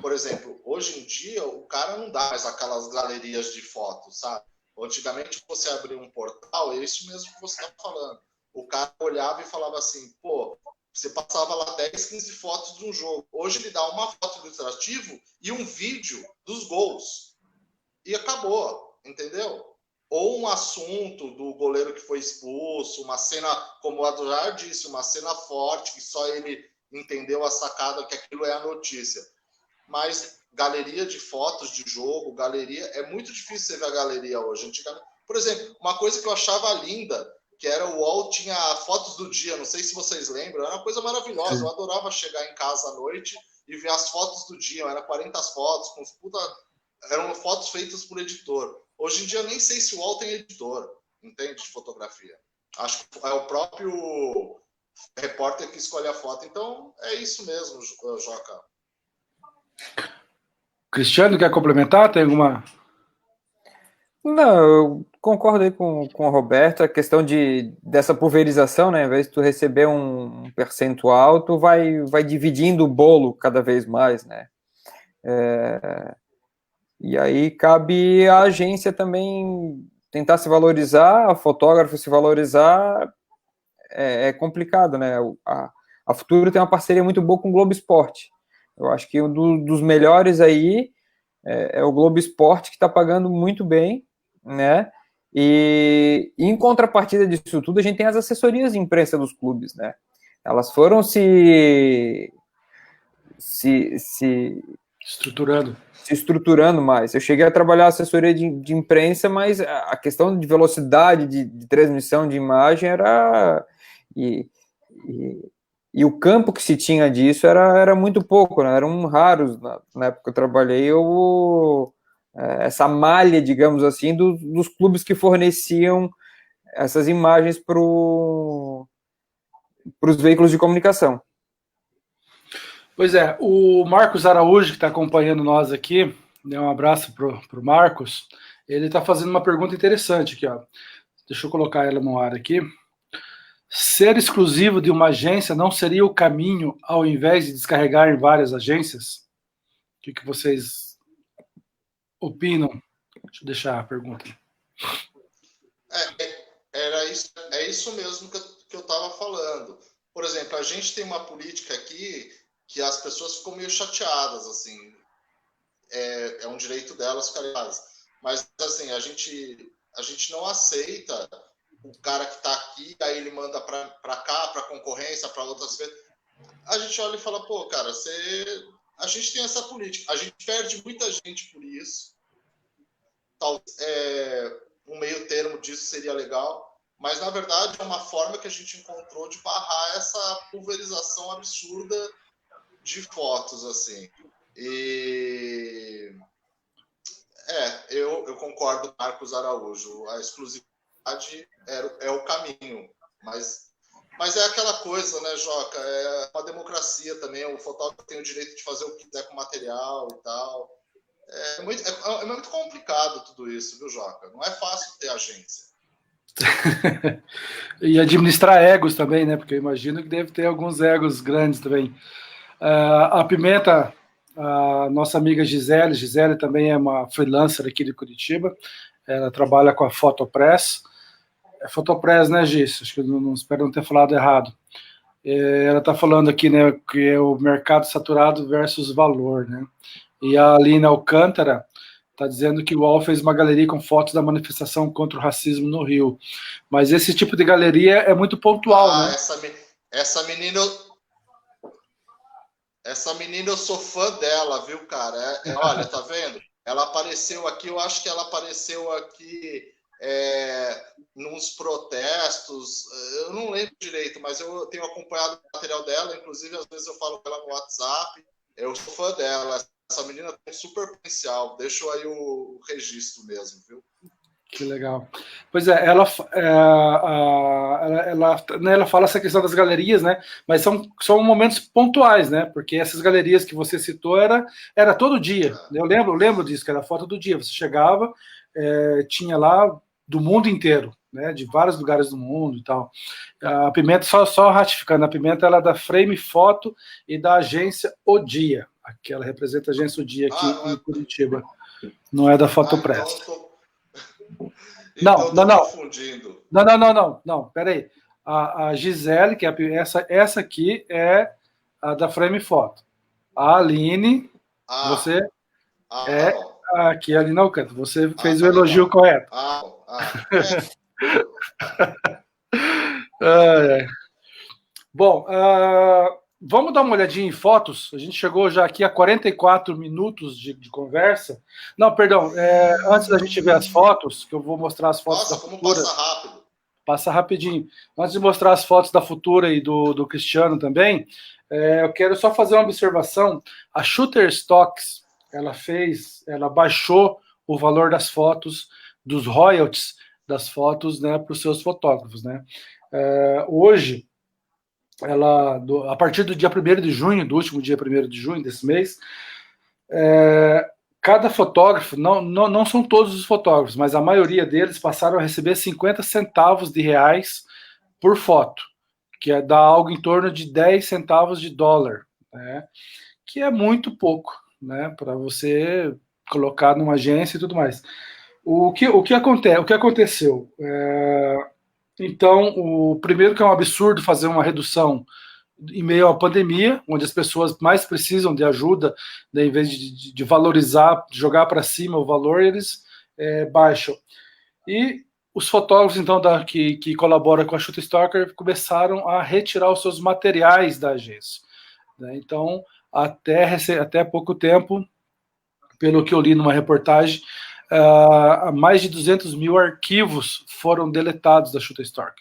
por exemplo, hoje em dia o cara não dá mais aquelas galerias de fotos, sabe? Antigamente você abria um portal, é isso mesmo que você está falando. O cara olhava e falava assim, pô, você passava lá 10, 15 fotos de um jogo. Hoje ele dá uma foto ilustrativa e um vídeo dos gols. E acabou, entendeu? Ou um assunto do goleiro que foi expulso, uma cena, como o Adrar disse, uma cena forte, que só ele entendeu a sacada, que aquilo é a notícia. Mas galeria de fotos de jogo, galeria, é muito difícil você ver a galeria hoje. Antigamente, por exemplo, uma coisa que eu achava linda, que era o UOL, tinha fotos do dia, não sei se vocês lembram, era uma coisa maravilhosa. Sim. Eu adorava chegar em casa à noite e ver as fotos do dia, era 40 fotos, com eram fotos feitas por editor. Hoje em dia, nem sei se o UOL tem editor, entende, de fotografia. Acho que é o próprio repórter que escolhe a foto. Então, é isso mesmo, Joca. Cristiano, quer complementar? Tem alguma... Não, eu concordo aí com o Roberto, a questão dessa pulverização, né? Ao invés de tu receber um percentual, tu vai dividindo o bolo cada vez mais, né? E aí cabe à agência também tentar se valorizar, a fotógrafo se valorizar, é complicado, né? A Futura tem uma parceria muito boa com o Globo Esporte. Eu acho que um dos melhores aí é o Globo Esporte, que está pagando muito bem, né? E em contrapartida disso tudo, a gente tem as assessorias de imprensa dos clubes, né? Elas foram se estruturando mais. Eu cheguei a trabalhar assessoria de imprensa, mas a questão de velocidade de transmissão de imagem era... E o campo que se tinha disso era muito pouco, né? Eram raros na época que eu trabalhei, essa malha, digamos assim, dos clubes que forneciam essas imagens para os veículos de comunicação. Pois é, o Marcos Araújo, que está acompanhando nós aqui, né, um abraço para o Marcos, ele está fazendo uma pergunta interessante aqui, ó. Deixa eu colocar ela no ar aqui. Ser exclusivo de uma agência não seria o caminho, ao invés de descarregar em várias agências? O que vocês opinam? Deixa eu deixar a pergunta. É isso mesmo que eu estava falando. Por exemplo, a gente tem uma política aqui que as pessoas ficam meio chateadas, assim. É um direito delas ficarem chateadas. Mas, assim, a gente não aceita o cara que está aqui, aí ele manda para cá, para concorrência, para outras coisas. A gente olha e fala, pô, cara, a gente tem essa política. A gente perde muita gente por isso. Talvez um meio termo disso seria legal. Mas, na verdade, é uma forma que a gente encontrou de barrar essa pulverização absurda de fotos, assim. E... eu concordo com Marcos Araújo. A exclusividade é o caminho. Mas é aquela coisa, né, Joca? É uma democracia também. O fotógrafo tem o direito de fazer o que quiser com o material e tal. É muito complicado tudo isso, viu, Joca? Não é fácil ter agência. E administrar egos também, né? Porque eu imagino que deve ter alguns egos grandes também. A Pimenta, a nossa amiga Gisele também é uma freelancer aqui de Curitiba. Ela trabalha com a Fotopress. É Fotopress, né, Gis? Acho que eu não espero não ter falado errado. Ela está falando aqui, né, que é o mercado saturado versus valor, né? E a Aline Alcântara está dizendo que o UOL fez uma galeria com fotos da manifestação contra o racismo no Rio. Mas esse tipo de galeria é muito pontual, né? Essa menina eu sou fã dela, viu, cara? Olha, tá vendo? Ela apareceu aqui, eu acho que ela apareceu aqui nos protestos, eu não lembro direito, mas eu tenho acompanhado o material dela, inclusive às vezes eu falo com ela no WhatsApp, eu sou fã dela. Essa menina tem super potencial. Deixa aí o registro mesmo, viu? Que legal. Pois é, ela fala essa questão das galerias, né? Mas são momentos pontuais, né? Porque essas galerias que você citou era todo dia. Eu lembro disso, que era a foto do dia. Você chegava, tinha lá do mundo inteiro, né? De vários lugares do mundo e tal. A Pimenta, só ratificando, a Pimenta ela é da Frame Foto e da agência O Dia. Que ela representa a agência O Dia aqui em Curitiba. Não é da Fotopress. Então não. Confundindo. Não, peraí. A Gisele, que é essa aqui é a da Frame Foto. A Aline, você aqui ali na Alcântara. Você fez o elogio correto. Bom, vamos dar uma olhadinha em fotos. A gente chegou já aqui a 44 minutos de conversa. Não, perdão. Antes da gente ver as fotos, que eu vou mostrar as fotos da Futura. Passa rápido. Passa rapidinho. Antes de mostrar as fotos da Futura e do Cristiano também, eu quero só fazer uma observação. A Shutterstocks, ela baixou o valor das fotos, dos royalties das fotos, né, para os seus fotógrafos, né? Hoje, a partir do dia 1º de junho, do último dia 1º de junho desse mês, cada fotógrafo, não são todos os fotógrafos, mas a maioria deles passaram a receber 50 centavos de reais por foto, que dá algo em torno de 10 centavos de dólar, né? Que é muito pouco, né, para você colocar numa agência e tudo mais. O que aconteceu? Então, o primeiro que é um absurdo fazer uma redução em meio à pandemia, onde as pessoas mais precisam de ajuda, né, em vez de valorizar, de jogar para cima o valor, eles baixam. E os fotógrafos, então, que colaboram com a Shutterstock começaram a retirar os seus materiais da agência, né? Então, até pouco tempo, pelo que eu li numa reportagem, mais de 200 mil arquivos foram deletados da Shutterstock,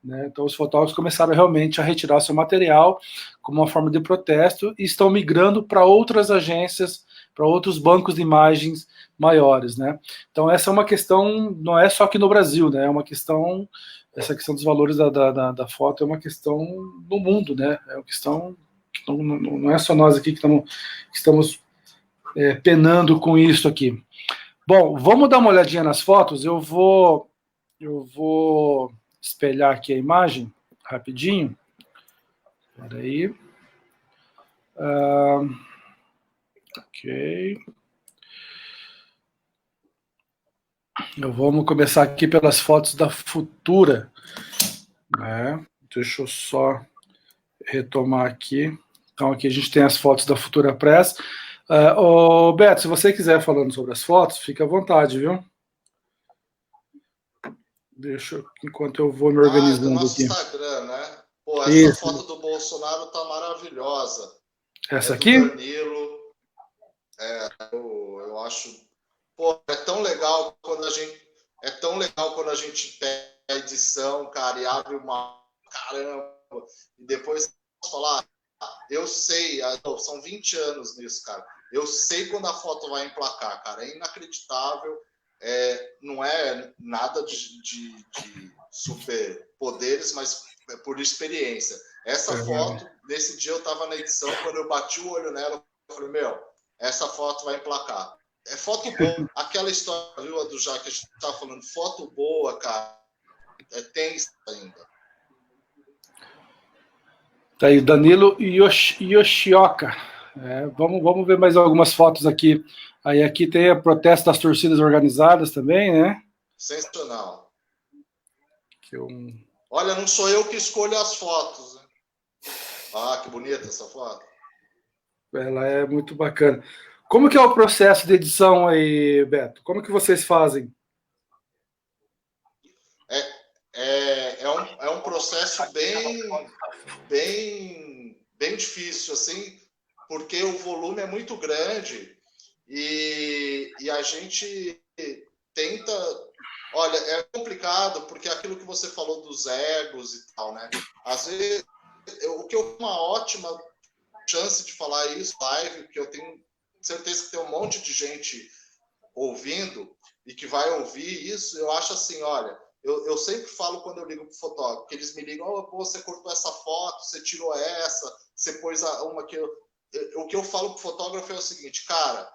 né? Então, os fotógrafos começaram realmente a retirar seu material como uma forma de protesto e estão migrando para outras agências, para outros bancos de imagens maiores, né? Então, essa é uma questão, não é só aqui no Brasil, né? É uma questão, essa questão dos valores da foto é uma questão do mundo, né? É uma questão que não é só nós aqui que estamos penando com isso aqui. Bom, vamos dar uma olhadinha nas fotos. Eu vou espelhar aqui a imagem rapidinho. Espera aí. Ok. Vamos começar aqui pelas fotos da Futura, né? Deixa eu só retomar aqui. Então, aqui a gente tem as fotos da Futura Press. Beto, se você quiser falando sobre as fotos, fica à vontade, viu? Enquanto eu vou me organizando do nosso aqui. Instagram, né? Pô, essa foto do Bolsonaro tá maravilhosa. Essa aqui? Do Danilo. Eu acho. Pô, é tão legal quando a gente pega a edição, cara, e abre uma. Caramba! E depois falar. Eu sei, são 20 anos nisso, cara. Eu sei quando a foto vai emplacar, cara. É inacreditável. Não é nada de super poderes, mas é por experiência. Essa foto, nesse dia eu tava na edição, quando eu bati o olho nela, eu falei, essa foto vai emplacar. É foto boa. Aquela história, viu, a do Jaque, que a gente tava falando, foto boa, cara, tem isso ainda. Tá aí, Danilo Yoshioka. Vamos ver mais algumas fotos aqui. Aí aqui tem a protesto das torcidas organizadas também, né? Sensacional. Olha, não sou eu que escolho as fotos, né? Ah, que bonita essa foto. Ela é muito bacana. Como que é o processo de edição aí, Beto? Como que vocês fazem? É um processo bem difícil, assim, porque o volume é muito grande e a gente tenta... Olha, é complicado porque aquilo que você falou dos egos e tal, né? Às vezes, o que eu uma ótima chance de falar isso live, porque eu tenho certeza que tem um monte de gente ouvindo e que vai ouvir isso, eu acho assim, olha, eu sempre falo quando eu ligo pro fotógrafo, que eles me ligam, pô, você cortou essa foto, você tirou essa, você pôs uma que o que eu falo pro fotógrafo é o seguinte, cara,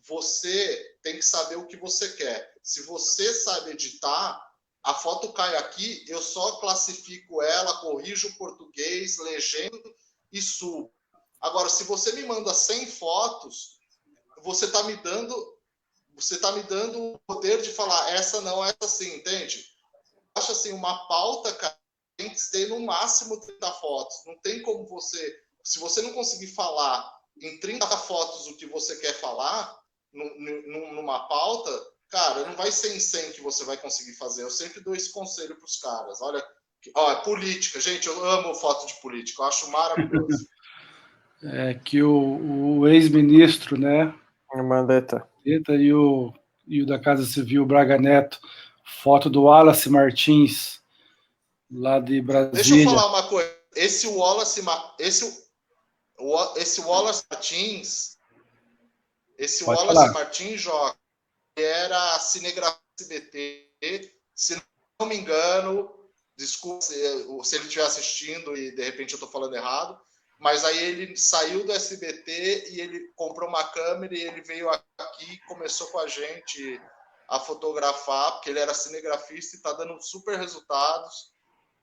você tem que saber o que você quer. Se você sabe editar, a foto cai aqui, eu só classifico ela, corrijo o português, legendo e subo. Agora, se você me manda 100 fotos, você está me dando o poder de falar essa não, essa sim, entende? Eu acho assim, uma pauta, cara, tem que ter no máximo 30 fotos. Não tem como se você não conseguir falar em 30 fotos o que você quer falar numa pauta, cara, não vai ser em 100 que você vai conseguir fazer. Eu sempre dou esse conselho para os caras. Olha, política, gente, eu amo foto de política, eu acho maravilhoso. Que o ex-ministro, né? Mandetta. E o da Casa Civil, Braga Neto, foto do Wallace Martins, lá de Brasília. Deixa eu falar uma coisa. Esse Wallace Martins joga, era cinegrafista SBT, se não me engano, desculpa se ele estiver assistindo e de repente eu estou falando errado, mas aí ele saiu do SBT e ele comprou uma câmera e ele veio aqui e começou com a gente a fotografar, porque ele era cinegrafista e está dando super resultados.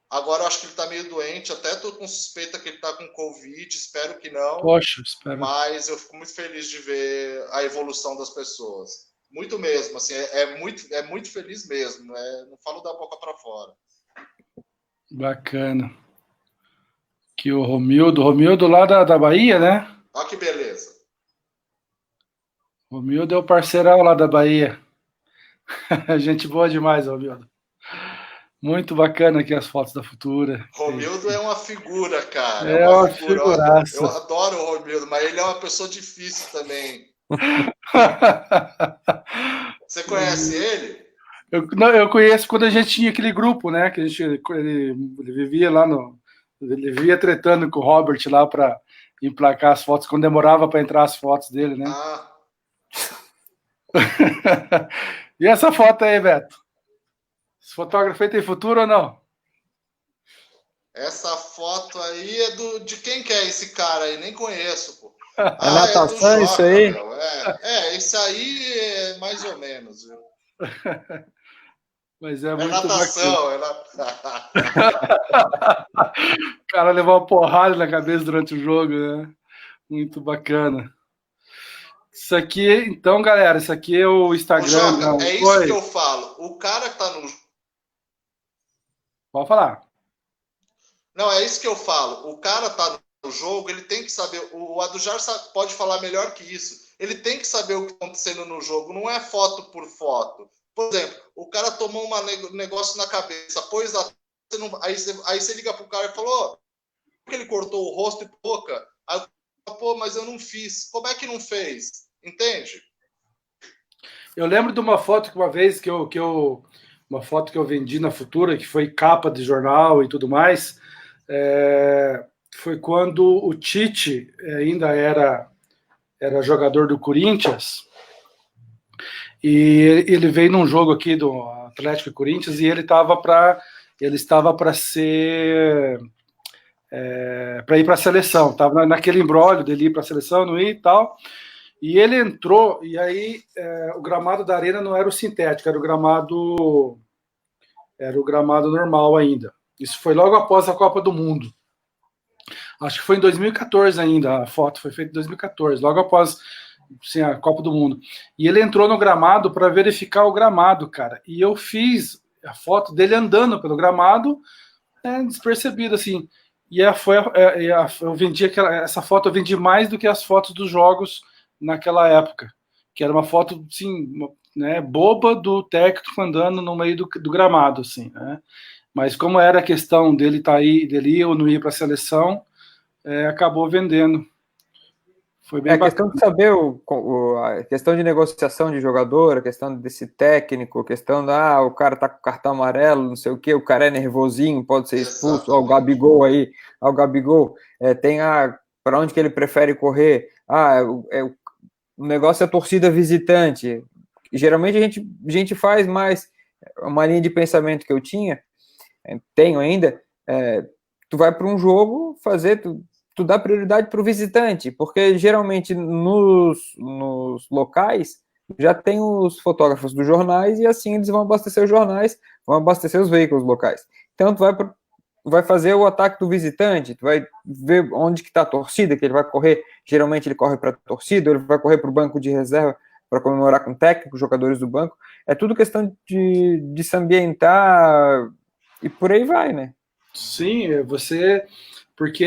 Agora eu acho que ele está meio doente, até estou com suspeita que ele está com Covid, espero que não. Poxa, espero. Mas eu fico muito feliz de ver a evolução das pessoas. Muito mesmo, assim, é muito feliz mesmo, não falo da boca para fora. Bacana. Que o Romildo lá da Bahia, né? Olha que beleza. Romildo é o parceirão lá da Bahia. Gente boa demais, Romildo. Muito bacana aqui as fotos da Futura. Romildo é uma figura, cara. É uma figuraça. Eu adoro o Romildo, mas ele é uma pessoa difícil também. Você conhece ele? Eu conheço quando a gente tinha aquele grupo, né? Que ele vivia lá ele vivia tretando com o Robert lá para emplacar as fotos, quando demorava para entrar as fotos dele, né? Ah. E essa foto aí, Beto? Esse fotógrafo aí tem futuro ou não? Essa foto aí é de quem que é esse cara aí? Nem conheço, pô. É natação, isso aí? Meu. Isso aí é mais ou menos, viu? Mas é muito natação, bacana. O cara levou uma porrada na cabeça durante o jogo, né? Muito bacana. Isso aqui, então, galera, isso aqui é o Instagram. Joca, é isso que eu falo. O cara que tá no... Pode falar. Não, é isso que eu falo. O cara tá no jogo, ele tem que saber... O Adujar pode falar melhor que isso. Ele tem que saber o que está acontecendo no jogo. Não é foto por foto. Por exemplo, o cara tomou um negócio na cabeça, pôs a... Aí você liga pro cara e falou, que ele cortou o rosto e boca. Aí, pô, mas eu não fiz. Como é que não fez? Entende? Eu lembro de uma foto que uma vez uma foto que eu vendi na Futura, que foi capa de jornal e tudo mais, foi quando o Tite ainda era jogador do Corinthians, e ele veio num jogo aqui do Atlético e Corinthians, e ele estava para ir para a seleção, estava naquele imbróglio dele ir para a seleção, não ir e tal, e ele entrou, e aí o gramado da arena não era o sintético, era o gramado normal ainda. Isso foi logo após a Copa do Mundo. Acho que foi em 2014 ainda, a foto foi feita em 2014, logo após assim, a Copa do Mundo. E ele entrou no gramado para verificar o gramado, cara. E eu fiz a foto dele andando pelo gramado, despercebido, assim. E eu vendi essa foto, eu vendi mais do que as fotos dos jogos naquela época, que era uma foto, assim, né, boba do técnico andando no meio do gramado, assim, né? Mas como era a questão dele dele ir ou não ir para a seleção, acabou vendendo. Foi bem bacana. Questão de saber a questão de negociação de jogador, a questão desse técnico, a questão o cara tá com cartão amarelo, não sei o que, o cara é nervosinho, pode ser expulso, o Gabigol aí, o Gabigol tem para onde que ele prefere correr, o negócio é a torcida visitante. Geralmente a gente faz mais uma linha de pensamento que eu tenho ainda, tu vai para um jogo fazer, tu dá prioridade para o visitante, porque geralmente nos locais já tem os fotógrafos dos jornais e assim eles vão abastecer os jornais, vão abastecer os veículos locais. Então tu vai fazer o ataque do visitante, tu vai ver onde que está a torcida, que ele vai correr, geralmente ele corre para a torcida, ele vai correr para o banco de reserva para comemorar com o técnico, os jogadores do banco, é tudo questão de se ambientar e por aí vai, né? Sim, porque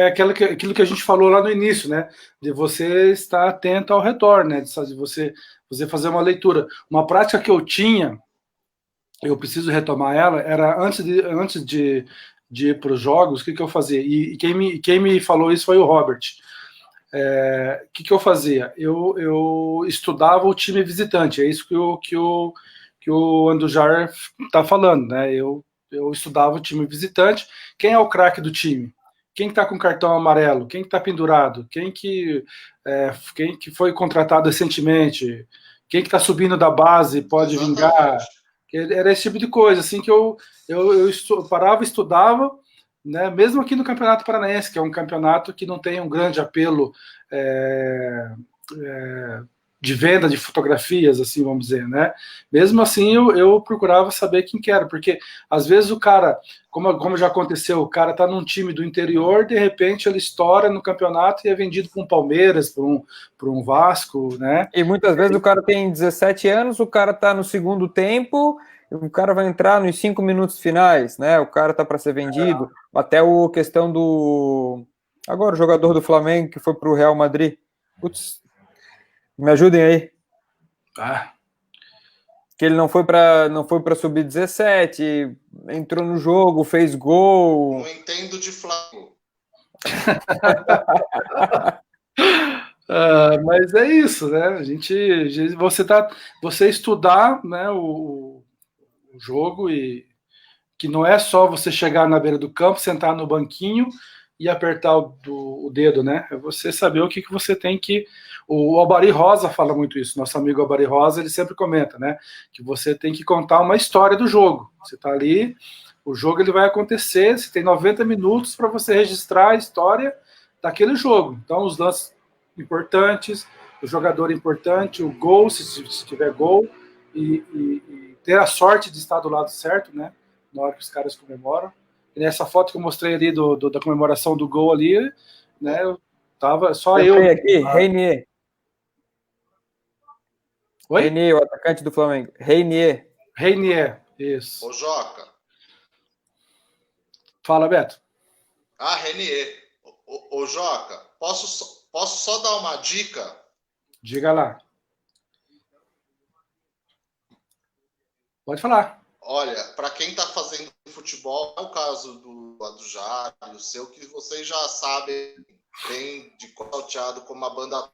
aquilo que a gente falou lá no início, né? De você estar atento ao redor, né? De você fazer uma leitura. Uma prática que eu tinha, eu preciso retomar ela, era antes de ir para os jogos, o que eu fazia? E quem me falou isso foi o Robert. O que eu fazia? Eu estudava o time visitante, é isso que o Andujar está falando, né? Eu estudava o time visitante, quem é o craque do time? Quem está com cartão amarelo? Quem está pendurado? Quem que foi contratado recentemente? Quem que está subindo da base pode vingar? Era esse tipo de coisa, assim, que eu parava, estudava, né, mesmo aqui no Campeonato Paranaense, que é um campeonato que não tem um grande apelo de venda de fotografias, assim, vamos dizer, né? Mesmo assim, eu procurava saber quem que era, porque às vezes o cara, como já aconteceu, o cara tá num time do interior, de repente ele estoura no campeonato e é vendido para um Palmeiras, para um Vasco, né? E muitas vezes o cara tem 17 anos, o cara tá no segundo tempo, o cara vai entrar nos 5 minutos finais, né? O cara tá para ser vendido. Até a questão do... Agora, o jogador do Flamengo que foi pro Real Madrid. Putz, me ajudem aí. Ah. Que ele não foi para sub-17, entrou no jogo, fez gol. Não entendo de Flamengo. Mas é isso, né? Você estudar, né, o jogo, e que não é só você chegar na beira do campo, sentar no banquinho e apertar o dedo, né? É você saber o que você tem que... O Albari Rosa fala muito isso, nosso amigo Albari Rosa, ele sempre comenta, né? Que você tem que contar uma história do jogo. Você tá ali, o jogo ele vai acontecer, você tem 90 minutos para você registrar a história daquele jogo. Então, os lances importantes, o jogador importante, o gol, se tiver gol, e ter a sorte de estar do lado certo, né? Na hora que os caras comemoram. E nessa foto que eu mostrei ali da comemoração do gol ali, né? Tava só eu. Aqui, Reinier. Oi? Reinier, o atacante do Flamengo. Reinier, isso. Ô, Joca. Fala, Beto. Renier. Ô, Joca, posso só dar uma dica? Diga lá. Pode falar. Olha, para quem está fazendo futebol, é o caso do Jário, o seu, que vocês já sabem bem de qual salteado como a banda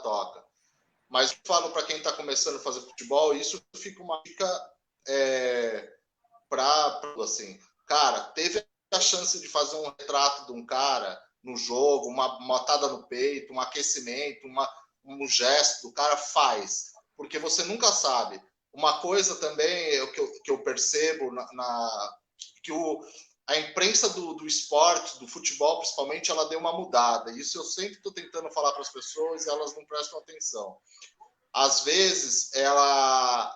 toca. Mas eu falo para quem está começando a fazer futebol, isso fica uma dica assim, cara, teve a chance de fazer um retrato de um cara no jogo, uma matada no peito, um aquecimento, um gesto do cara, faz. Porque você nunca sabe. Uma coisa também que eu percebo que a imprensa do esporte, do futebol principalmente, ela deu uma mudada. Isso eu sempre estou tentando falar para as pessoas e elas não prestam atenção. Às vezes, ela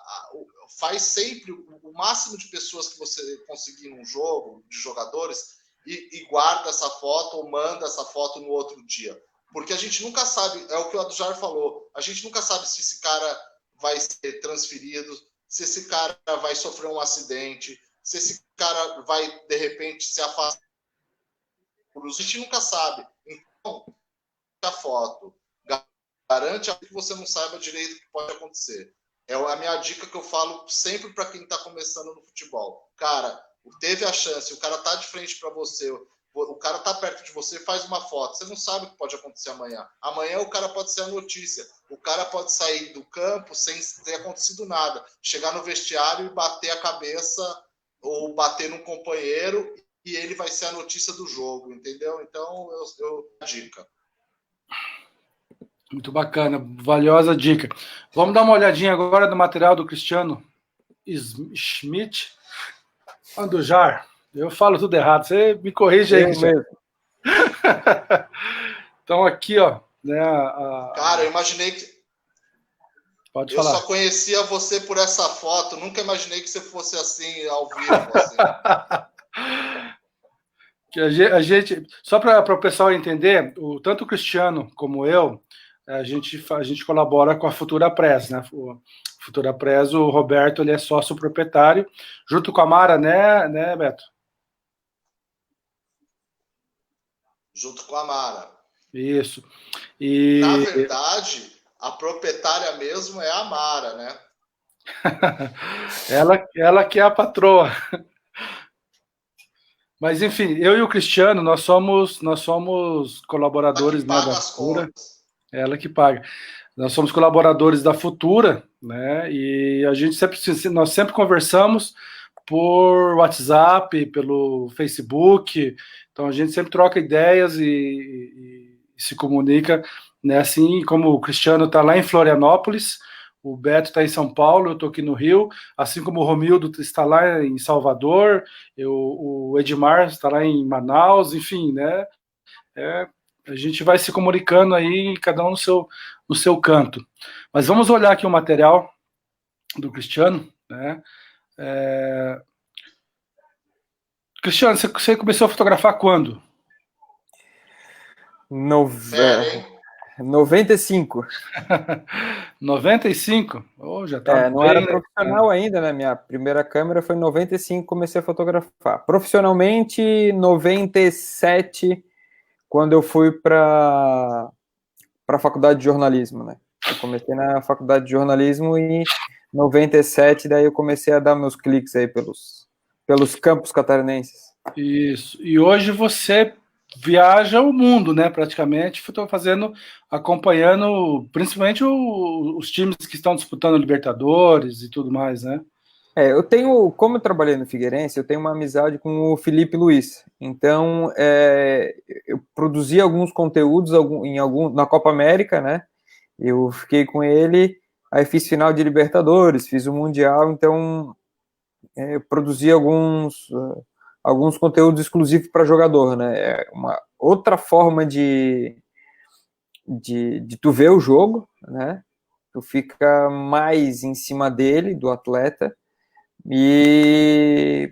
faz sempre o máximo de pessoas que você conseguir num jogo, de jogadores, e guarda essa foto ou manda essa foto no outro dia. Porque a gente nunca sabe, é o que o Adjar falou, a gente nunca sabe se esse cara vai ser transferido, se esse cara vai sofrer um acidente, se esse cara vai, de repente, se afastar. A gente nunca sabe. Então, a foto garante que você não saiba direito o que pode acontecer. É a minha dica que eu falo sempre para quem está começando no futebol. Cara, teve a chance, o cara tá de frente para você, o cara tá perto de você, faz uma foto. Você não sabe o que pode acontecer amanhã. Amanhã o cara pode ser a notícia. O cara pode sair do campo sem ter acontecido nada. Chegar no vestiário e bater a cabeça ou bater num companheiro e ele vai ser a notícia do jogo, entendeu? Então, dica. Muito bacana, valiosa dica. Vamos dar uma olhadinha agora no material do Cristiano Schmidt Andujar. Eu falo tudo errado, você me corrige aí, Cristiano. Então aqui, ó, né, Cara, eu imaginei que pode falar. Eu só conhecia você por essa foto, nunca imaginei que você fosse assim ao vivo, assim. Que a gente, só para o pessoal entender, tanto o Cristiano como eu, a gente colabora com a Futura Press, né? Futura Press, o Roberto, ele é sócio proprietário, junto com a Mara, né, Beto? Junto com a Mara. Isso. Na verdade, a proprietária mesmo é a Mara, né? ela que é a patroa. Mas, enfim, eu e o Cristiano, nós somos colaboradores, né, da Futura. Ela que paga. Nós somos colaboradores da Futura, né? E nós sempre conversamos por WhatsApp, pelo Facebook. Então a gente sempre troca ideias e se comunica, né? Assim como o Cristiano está lá em Florianópolis, o Beto está em São Paulo, eu estou aqui no Rio, assim como o Romildo está lá em Salvador, o Edmar está lá em Manaus, enfim, né? A gente vai se comunicando aí, cada um no seu canto. Mas vamos olhar aqui o material do Cristiano, né? Cristiano, você começou a fotografar quando? 95. 95? Oh, já tá Não bem, era né? profissional ainda, né? Minha primeira câmera foi em 95, comecei a fotografar. Profissionalmente, 97, quando eu fui para a faculdade de jornalismo, né? Eu comecei na faculdade de jornalismo e em 97, daí eu comecei a dar meus cliques aí pelos campos catarinenses. Isso. E hoje você viaja o mundo, né? Praticamente, estou acompanhando principalmente os times que estão disputando Libertadores e tudo mais, né? Eu tenho, como eu trabalhei no Figueirense, eu tenho uma amizade com o Felipe Luiz. Então, eu produzi alguns conteúdos na Copa América, né? Eu fiquei com ele, aí fiz final de Libertadores, fiz o Mundial, então eu produzi alguns conteúdos exclusivos para jogador, né? É uma outra forma de tu ver o jogo, né? Tu fica mais em cima dele, do atleta, e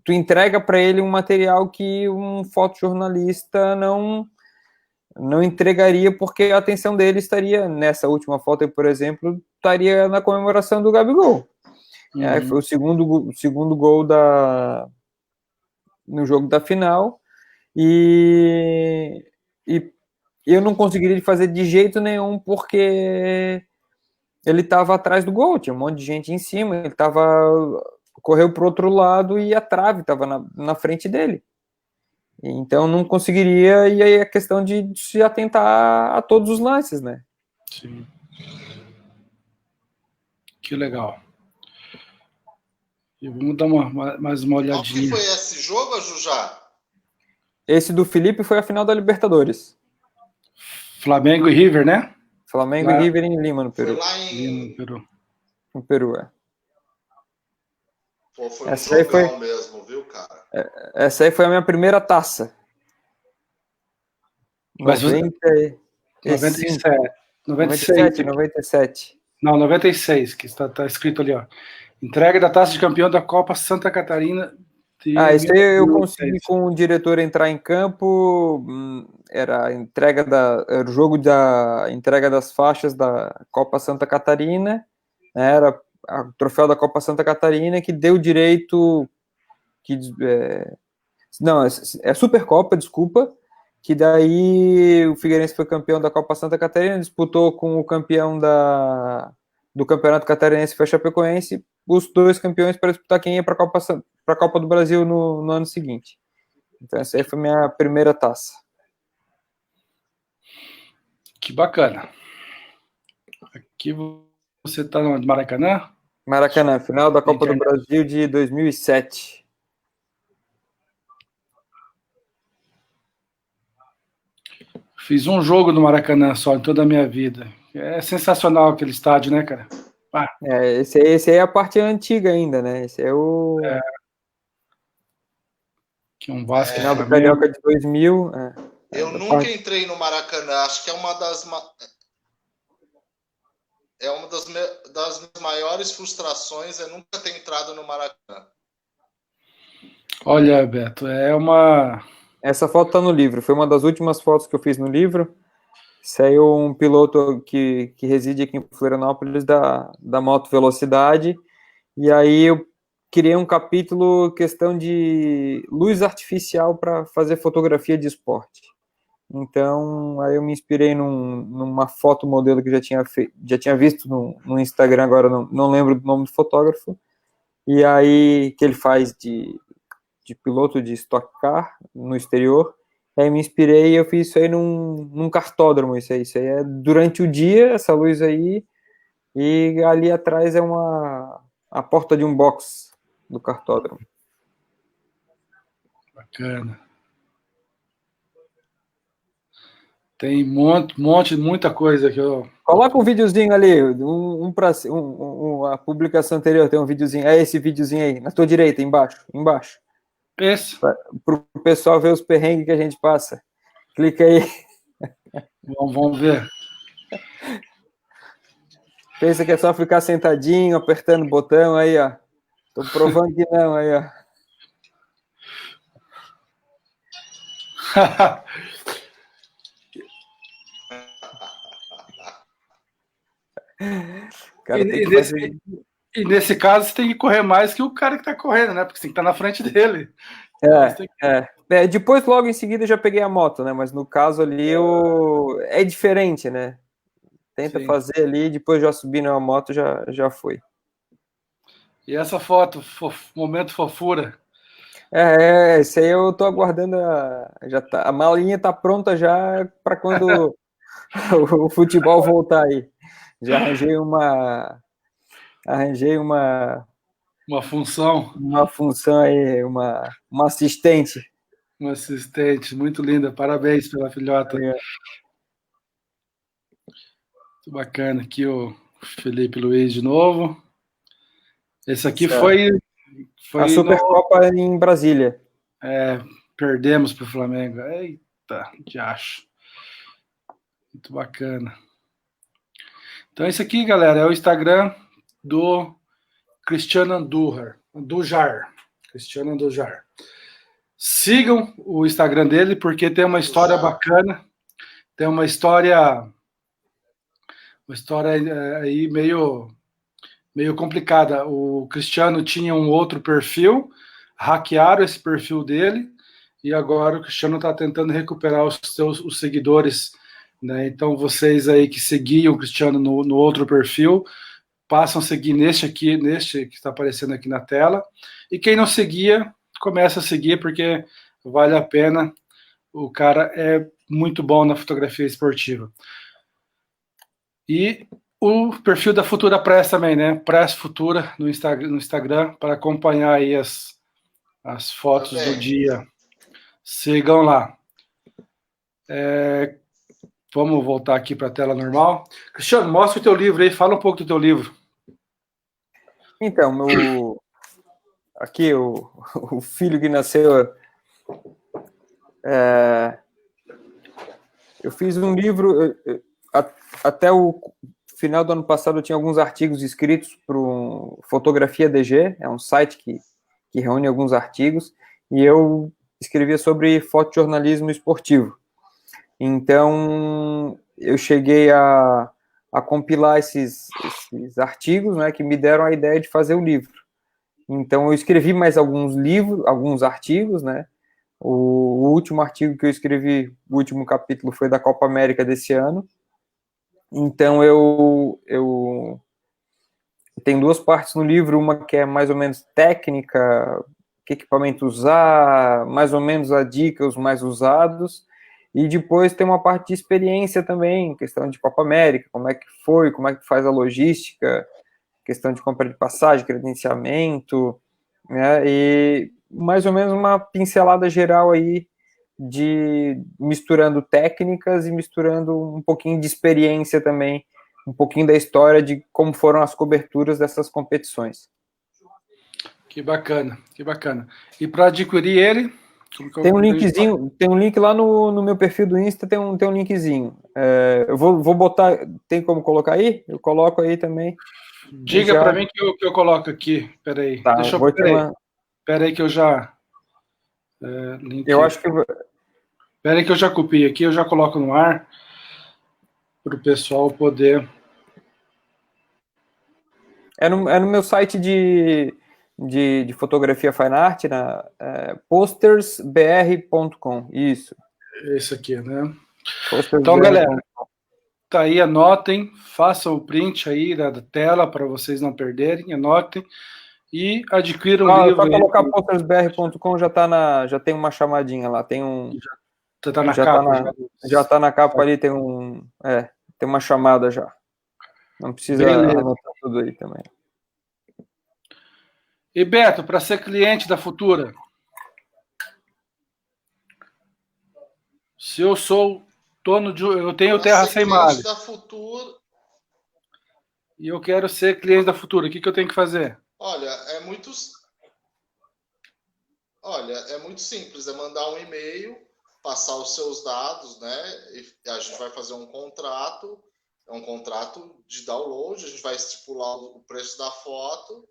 tu entrega para ele um material que um fotojornalista não entregaria, porque a atenção dele estaria, nessa última foto, por exemplo, estaria na comemoração do Gabigol. Foi o segundo gol no jogo da final, e eu não conseguiria fazer de jeito nenhum, porque ele estava atrás do gol, tinha um monte de gente em cima, correu para o outro lado e a trave estava na frente dele. Então não conseguiria, e aí é questão de se atentar a todos os lances, né? Sim. Que legal. E vamos dar mais uma olhadinha. Qual que foi esse jogo, Jujá? Esse do Felipe foi a final da Libertadores. Flamengo e River, né? Flamengo e River em Lima, no Peru. Foi lá Lima, no Peru. No Peru, Pô, foi um jogão mesmo, viu, cara? Essa aí foi a minha primeira taça. 97. 97. Não, 96, que está escrito ali, ó. Entrega da taça de campeão da Copa Santa Catarina. Isso aí eu consegui com o diretor entrar em campo. Era era o jogo da entrega das faixas da Copa Santa Catarina. Era o troféu da Copa Santa Catarina que deu direito. Não, é Supercopa, desculpa. Que daí o Figueirense foi campeão da Copa Santa Catarina, disputou com o campeão do Campeonato Catarinense, foi Chapecoense, os dois campeões para disputar quem ia para a Copa do Brasil no ano seguinte. Então essa aí foi minha primeira taça. Que bacana. Aqui você está no Maracanã? Maracanã, final da Copa do Brasil de 2007. Fiz um jogo no Maracanã só em toda a minha vida. É sensacional aquele estádio, né, cara? Esse aí é a parte antiga ainda, né? Esse é o... Que um Vasco final do Carioca de 2000. Eu nunca entrei no Maracanã. Acho que é uma das minhas maiores frustrações é nunca ter entrado no Maracanã. Olha, Beto, Essa foto tá no livro, foi uma das últimas fotos que eu fiz no livro. Saiu um piloto que reside aqui em Florianópolis da moto velocidade, e aí eu criei um capítulo questão de luz artificial para fazer fotografia de esporte. Então, aí eu me inspirei numa foto modelo que já tinha visto no Instagram, agora não lembro do nome do fotógrafo, e aí que ele faz de piloto de Stock Car no exterior. Aí me inspirei e eu fiz isso aí num kartódromo. Isso aí é durante o dia, essa luz aí, e ali atrás é a porta de um box do kartódromo. Bacana. Tem muita coisa que eu... Coloca um videozinho ali, a publicação anterior tem um videozinho, é esse videozinho aí, na tua direita, embaixo. Esse. Para o pessoal ver os perrengues que a gente passa. Clica aí. Vamos ver. Pensa que é só ficar sentadinho, apertando o botão aí, ó. Tô provando que não, aí, ó. O cara tem que fazer... E nesse caso, você tem que correr mais que o cara que tá correndo, né? Porque você tem que estar na frente dele. Depois, logo em seguida, eu já peguei a moto, né? Mas no caso ali, é diferente, né? Tenta fazer ali, depois já subir na moto, já foi. E essa foto, momento fofura. Esse aí eu tô aguardando. A malinha tá pronta já para quando o futebol voltar aí. Já arranjei uma função. Uma função aí, uma assistente. Uma assistente, muito linda. Parabéns pela filhota. Muito bacana. Aqui o Felipe Luiz de novo. Esse aqui foi a Supercopa em Brasília. Perdemos para o Flamengo. Eita, que acho. Muito bacana. Então, esse aqui, galera, é o Instagram do Cristiano Andujar. Cristiano Andujar. Sigam o Instagram dele, porque tem uma história bacana. Tem uma história aí meio complicada. O Cristiano tinha um outro perfil, hackearam esse perfil dele, e agora o Cristiano está tentando recuperar os seguidores, né? Então, vocês aí que seguiam o Cristiano no outro perfil, passam a seguir neste que está aparecendo aqui na tela, e quem não seguia, começa a seguir, porque vale a pena. O cara é muito bom na fotografia esportiva. E o perfil da Futura Press também, né? Press Futura no Instagram, para acompanhar aí as fotos do dia. Sigam lá. Vamos voltar aqui para a tela normal. Cristiano, mostra o teu livro aí, fala um pouco do teu livro. Então, aqui o filho que nasceu... eu fiz um livro... Até o final do ano passado eu tinha alguns artigos escritos para o Fotografia DG, é um site que reúne alguns artigos, e eu escrevia sobre fotojornalismo esportivo. Então, eu cheguei a compilar esses artigos, né, que me deram a ideia de fazer o livro. Então, eu escrevi mais alguns artigos, né. O último artigo que eu escrevi, o último capítulo foi da Copa América desse ano. Então, eu tenho duas partes no livro, uma que é mais ou menos técnica, que equipamento usar, mais ou menos a dica, os mais usados, e depois tem uma parte de experiência também, questão de Copa América, como é que foi, como é que faz a logística, questão de compra de passagem, credenciamento, né, e mais ou menos uma pincelada geral aí, misturando técnicas e misturando um pouquinho de experiência também, um pouquinho da história de como foram as coberturas dessas competições. Que bacana, que bacana. E para adquirir ele... Tem um linkzinho, tem um link lá no meu perfil do Insta, tem um linkzinho. Eu vou botar, tem como colocar aí? Eu coloco aí também. Diga para mim que eu coloco aqui, peraí. Tá, deixa eu peraí que eu já... eu acho que... Peraí que eu já copiei aqui, eu já coloco no ar para o pessoal poder... É no meu site de fotografia fine art, postersbr.com, isso. Esse aqui, né? Então, galera, tá aí, anotem, façam o print aí da tela para vocês não perderem, anotem e adquiram o livro. Para colocar postersbr.com já tem uma chamadinha lá, tem um... Já tá na capa. Já tá na capa ali, tem uma chamada já. Não precisa anotar tudo aí também. E Beto, para ser cliente da Futura, se eu sou Eu tenho Para Terra ser Sem cliente Males. da Futura. E eu quero ser cliente da Futura. O que eu tenho que fazer? Olha, é muito simples. É mandar um e-mail, passar os seus dados, né? E a gente vai fazer um contrato. É um contrato de download. A gente vai estipular o preço da foto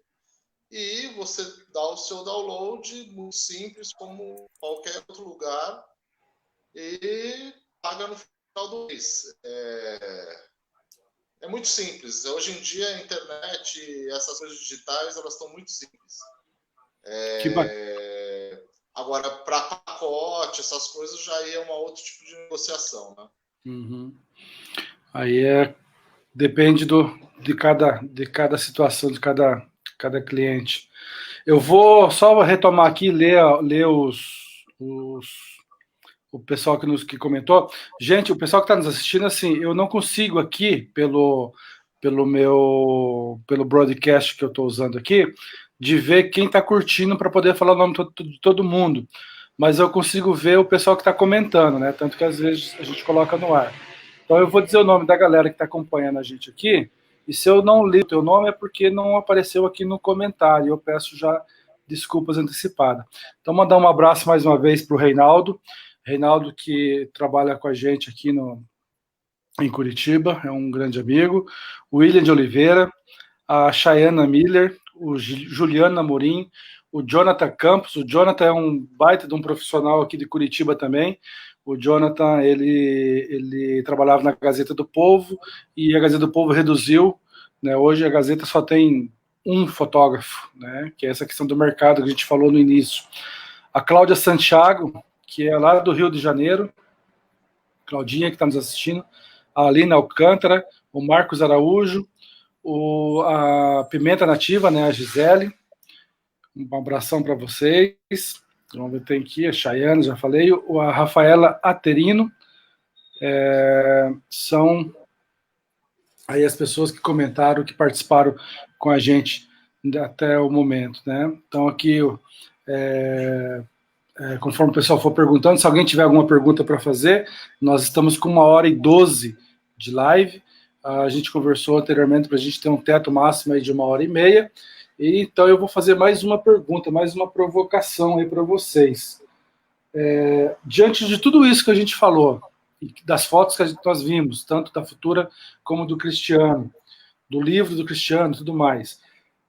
e você dá o seu download, muito simples, como qualquer outro lugar, e paga no final do mês. É muito simples. Hoje em dia, a internet, essas coisas digitais, elas estão muito simples. Que bacana. Agora, para pacote, essas coisas, já é um outro tipo de negociação, né? Uhum. Aí depende de cada situação, de cada cliente. Eu vou só retomar aqui, ler o pessoal que comentou. Gente, o pessoal que está nos assistindo, assim, eu não consigo aqui, pelo broadcast que eu estou usando aqui, de ver quem está curtindo para poder falar o nome de todo mundo. Mas eu consigo ver o pessoal que está comentando, né? Tanto que às vezes a gente coloca no ar. Então eu vou dizer o nome da galera que está acompanhando a gente aqui. E se eu não li o teu nome é porque não apareceu aqui no comentário. Eu peço já desculpas antecipadas. Então mandar um abraço mais uma vez para o Reinaldo. Reinaldo que trabalha com a gente aqui em Curitiba, é um grande amigo. O William de Oliveira, a Chayana Miller, o Juliano Amorim, o Jonathan Campos. O Jonathan é um baita de um profissional aqui de Curitiba também. O Jonathan, ele trabalhava na Gazeta do Povo e a Gazeta do Povo reduziu, né? Hoje a Gazeta só tem um fotógrafo, né? Que é essa questão do mercado que a gente falou no início. A Cláudia Santiago, que é lá do Rio de Janeiro, Claudinha, que está nos assistindo, a Alina Alcântara, o Marcos Araújo, a Pimenta Nativa, né, a Gisele, um abração para vocês. Vamos ver, tem aqui a Chayane, já falei, a Rafaela Aterino, são aí as pessoas que comentaram, que participaram com a gente até o momento, né? Então aqui, conforme o pessoal for perguntando, se alguém tiver alguma pergunta para fazer, nós estamos com 1h12 de live. A gente conversou anteriormente para a gente ter um teto máximo aí de 1h30. E então eu vou fazer mais uma pergunta, mais uma provocação aí para vocês. Diante de tudo isso que a gente falou, e das fotos que nós vimos, tanto da Futura como do Cristiano, do livro do Cristiano e tudo mais,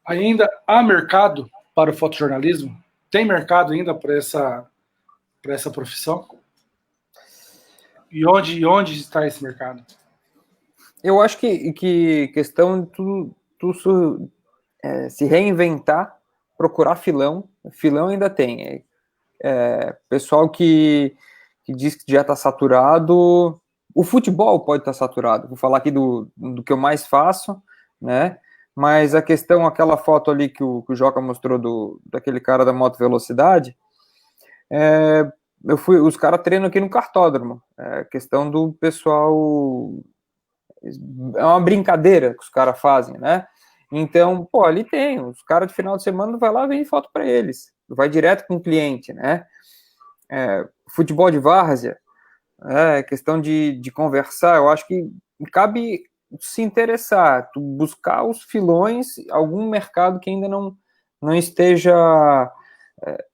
ainda há mercado para o fotojornalismo? Tem mercado ainda para essa profissão? E onde está esse mercado? Eu acho que questão de tu se reinventar, procurar filão ainda tem. Pessoal que diz que já está saturado. O futebol pode estar saturado. Vou falar aqui do que eu mais faço, né? Mas a questão, aquela foto ali que o Joca mostrou daquele cara da moto velocidade, os caras treinam aqui no cartódromo. Questão do pessoal, é uma brincadeira que os caras fazem, né? Então, pô, ali tem, os caras de final de semana vai lá e vende foto para eles, vai direto com o cliente, né? Futebol de várzea, questão de conversar, eu acho que cabe se interessar, tu buscar os filões, algum mercado que ainda não esteja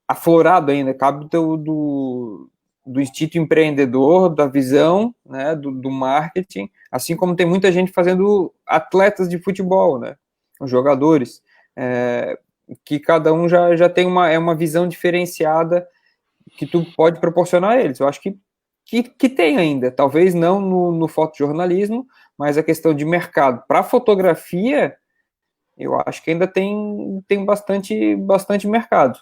aflorado ainda, cabe do instinto empreendedor, da visão, né, do marketing, assim como tem muita gente fazendo atletas de futebol, né, os jogadores, que cada um já tem uma visão diferenciada que tu pode proporcionar a eles. Eu acho que tem ainda, talvez não no fotojornalismo, mas a questão de mercado para fotografia, eu acho que ainda tem bastante mercado.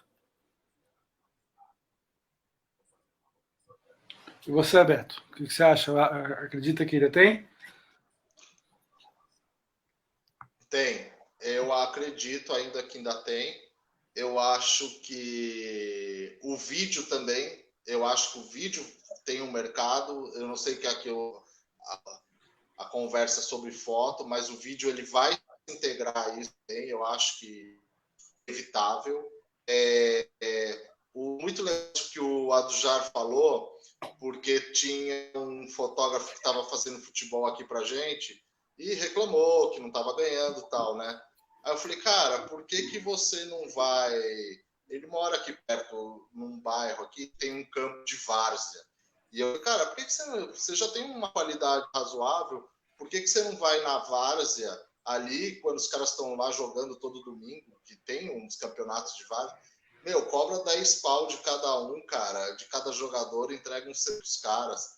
E você, Beto, o que você acha? Acredita que ainda tem? Tem. Eu acredito ainda que ainda tem. Eu acho que o vídeo também. Eu acho que o vídeo tem um mercado. Eu não sei que aqui a conversa sobre foto, mas o vídeo ele vai integrar isso também. Eu acho que é evitável. Muito legal que o Adjar falou porque tinha um fotógrafo que estava fazendo futebol aqui pra gente e reclamou que não estava ganhando e tal, né? Aí eu falei, cara, por que você não vai... Ele mora aqui perto, num bairro aqui, tem um campo de várzea. E eu, cara, por que você já tem uma qualidade razoável, por que você não vai na várzea ali, quando os caras estão lá jogando todo domingo, que tem uns campeonatos de várzea? Meu, cobra 10 pau de cada um, cara, de cada jogador, entrega uns 100 pros caras.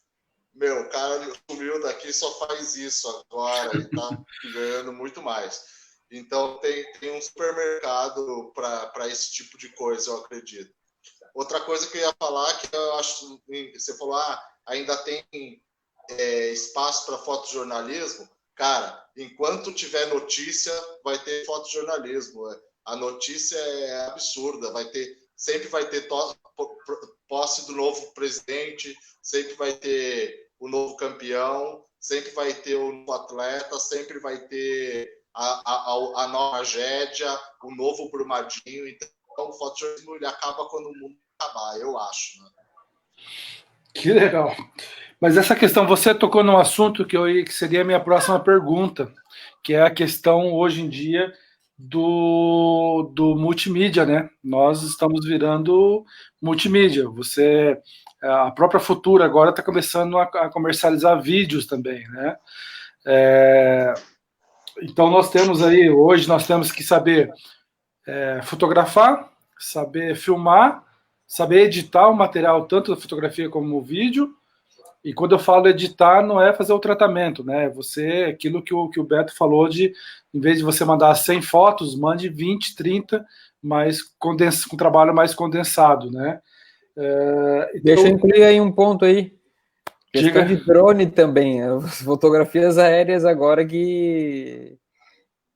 Meu, o cara sumiu daqui, só faz isso agora e tá ganhando muito mais. Então tem um supermercado para esse tipo de coisa, eu acredito. Outra coisa que eu ia falar, que eu acho, você falou, ainda tem espaço para fotojornalismo. Cara, enquanto tiver notícia, vai ter fotojornalismo. A notícia é absurda, sempre vai ter posse do novo presidente, sempre vai ter o novo campeão, sempre vai ter o novo atleta, sempre vai ter a nova tragédia, o novo Brumadinho. Então, o fotojornalismo ele acaba quando o mundo acabar, eu acho. Né? Que legal. Mas essa questão, você tocou num assunto que seria a minha próxima pergunta, que é a questão, hoje em dia, do multimídia, né? Nós estamos virando multimídia. A própria Futura agora está começando a comercializar vídeos também, né? Então hoje nós temos que saber fotografar, saber filmar, saber editar o material, tanto da fotografia como o vídeo. E quando eu falo editar, não é fazer o tratamento, né? Aquilo que o Beto falou em vez de você mandar 100 fotos, mande 20, 30, mas com trabalho mais condensado, né? Então, deixa eu incluir aí um ponto aí. Questão de drone também. As fotografias aéreas agora que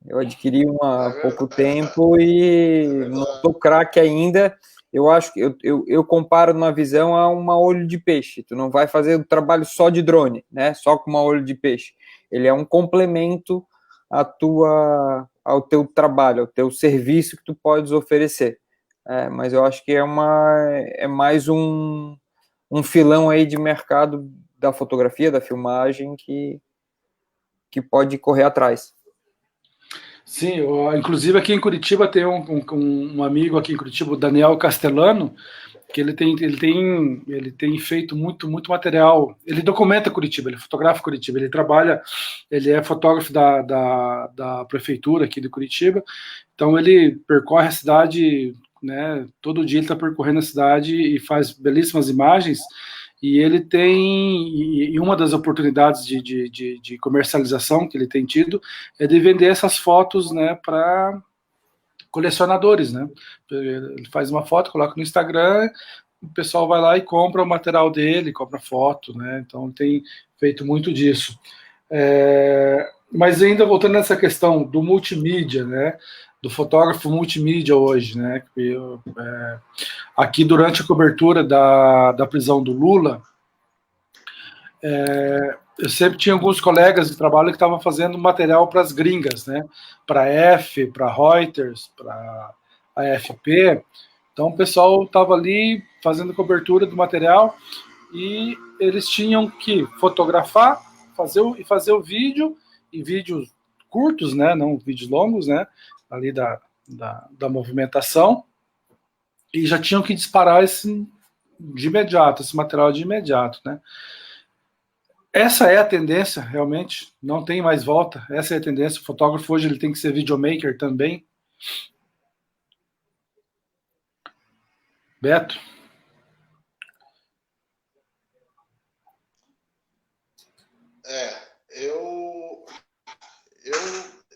eu adquiri há pouco tempo e não estou craque ainda. Eu acho que eu comparo numa visão a uma olho de peixe. Tu não vai fazer o trabalho só de drone, né? Só com uma olho de peixe. Ele é um complemento ao teu trabalho, ao teu serviço que tu podes oferecer. Mas eu acho que é mais um filão aí de mercado da fotografia, da filmagem que pode correr atrás. Sim, inclusive aqui em Curitiba tem um amigo aqui em Curitiba, o Daniel Castellano, que ele tem feito muito material. Ele documenta Curitiba, ele fotografa Curitiba, ele é fotógrafo da prefeitura aqui de Curitiba, então ele percorre a cidade, né? Todo dia ele está percorrendo a cidade e faz belíssimas imagens. E ele e uma das oportunidades de comercialização que ele tem tido é de vender essas fotos, né, para colecionadores, né? Ele faz uma foto, coloca no Instagram, o pessoal vai lá e compra o material dele, compra foto, né? Então tem feito muito disso. Mas ainda voltando nessa questão do multimídia, né? Do fotógrafo multimídia hoje, né? Aqui durante a cobertura da prisão do Lula, eu sempre tinha alguns colegas de trabalho que estavam fazendo material para as gringas, né? Para para Reuters, para a AFP. Então o pessoal estava ali fazendo cobertura do material e eles tinham que fotografar, fazer o vídeo, e vídeos curtos, né? Não vídeos longos, né? Ali da movimentação, e já tinham que disparar esse material de imediato, né? Essa é a tendência, realmente, não tem mais volta. Essa é a tendência. O fotógrafo hoje ele tem que ser videomaker também. Beto?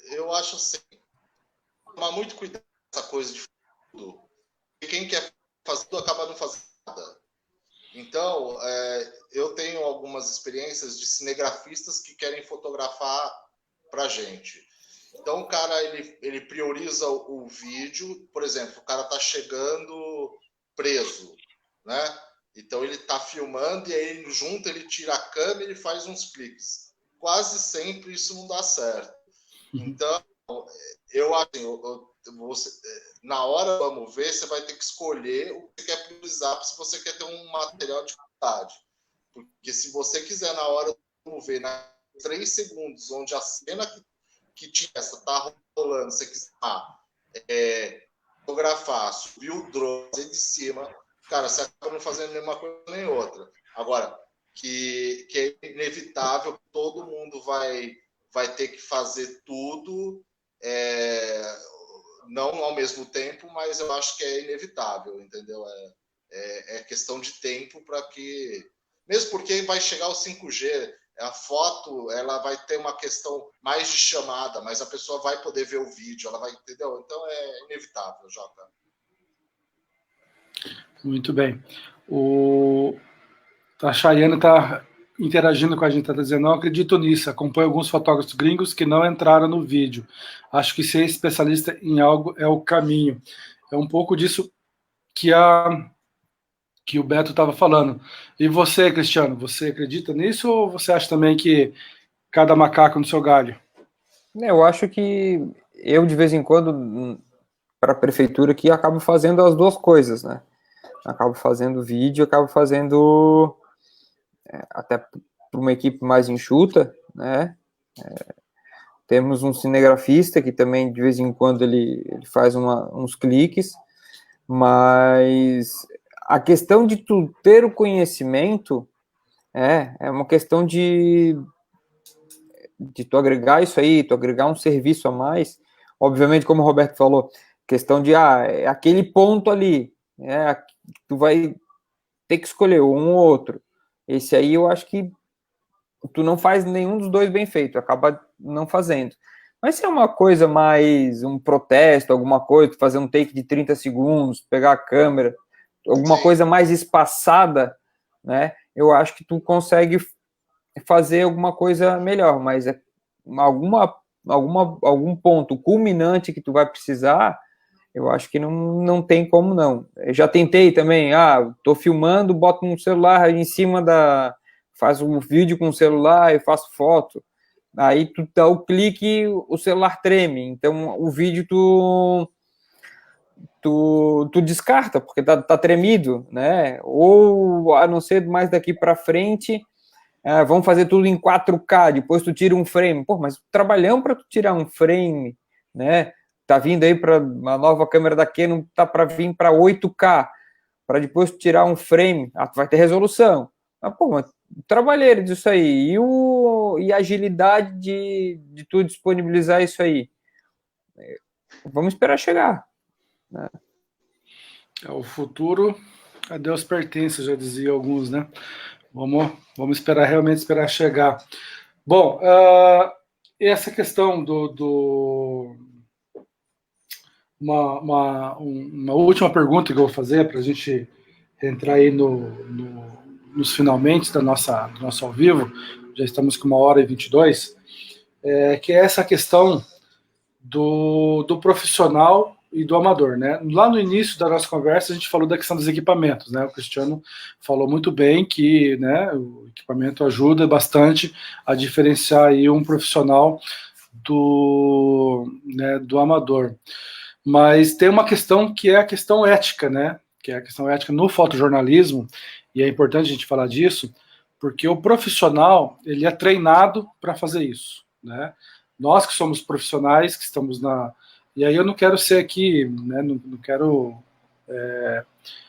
Eu acho assim, tomar muito cuidado com essa coisa de tudo. Quem quer fazer tudo acaba não fazendo nada. Então, eu tenho algumas experiências de cinegrafistas que querem fotografar pra gente. Então, o cara, ele prioriza o vídeo. Por exemplo, o cara tá chegando preso, né? Então, ele tá filmando e aí, junto, ele tira a câmera e faz uns cliques. Quase sempre isso não dá certo. Então, eu acho, na hora, vamos ver, você vai ter que escolher o que você quer priorizar se você quer ter um material de qualidade. Porque se você quiser na hora do ver, na 3 segundos, onde a cena que tinha essa tá rolando, você quiser fotografar, subir o drone de cima, cara, você acaba não fazendo nenhuma coisa nem outra. Agora, que é inevitável, todo mundo vai ter que fazer tudo, não ao mesmo tempo, mas eu acho que é inevitável, entendeu? É questão de tempo para que... Mesmo porque vai chegar o 5G, a foto ela vai ter uma questão mais de chamada, mas a pessoa vai poder ver o vídeo, ela vai, entendeu? Então é inevitável, Jota. Muito bem. A Chayane está interagindo com a gente, está dizendo, não acredito nisso, acompanho alguns fotógrafos gringos que não entraram no vídeo. Acho que ser especialista em algo é o caminho. É um pouco disso que o Beto estava falando. E você, Cristiano, você acredita nisso ou você acha também que cada macaco no seu galho? Eu acho que eu, de vez em quando, para a prefeitura aqui, acabo fazendo as duas coisas, né? Acabo fazendo vídeo, acabo fazendo até para uma equipe mais enxuta, né? Temos um cinegrafista que também, de vez em quando, ele faz uns cliques, mas a questão de tu ter o conhecimento é uma questão de tu agregar isso aí, tu agregar um serviço a mais. Obviamente, como o Roberto falou, questão de é aquele ponto ali, tu vai ter que escolher um ou outro. Esse aí eu acho que tu não faz nenhum dos dois bem feito, acaba não fazendo. Mas se é uma coisa mais, um protesto, alguma coisa, tu fazer um take de 30 segundos, pegar a câmera, alguma coisa mais espaçada, né? Eu acho que tu consegue fazer alguma coisa melhor, mas algum ponto culminante que tu vai precisar, eu acho que não tem como não. Eu já tentei também, tô filmando, boto um celular em cima faz um vídeo com o celular e faço foto. Aí tu dá o clique, o celular treme. Então o vídeo tu descarta, porque tá tremido, né? Ou a não ser mais daqui para frente, vamos fazer tudo em 4K, depois tu tira um frame. Pô, mas trabalhamos para tu tirar um frame, né? Tá vindo aí para uma nova câmera da Canon, tá para vir para 8K, para depois tu tirar um frame. Tu vai ter resolução. Mas trabalheiro disso aí. E a agilidade de tu disponibilizar isso aí. Vamos esperar chegar. Né? O futuro a Deus pertence, já dizia alguns, né? Vamos realmente esperar chegar. Bom, essa questão uma última pergunta que eu vou fazer para a gente entrar aí nos finalmente do nosso ao vivo, já estamos com 1h22, que é essa questão do profissional e do amador, né? Lá no início da nossa conversa a gente falou da questão dos equipamentos, né? O Cristiano falou muito bem que, né, o equipamento ajuda bastante a diferenciar aí um profissional do amador. Mas tem uma questão que é a questão ética, né? Que é a questão ética no fotojornalismo, e é importante a gente falar disso, porque o profissional, ele é treinado para fazer isso, né? Nós que somos profissionais, que estamos E aí eu não quero ser aqui, né? Não quero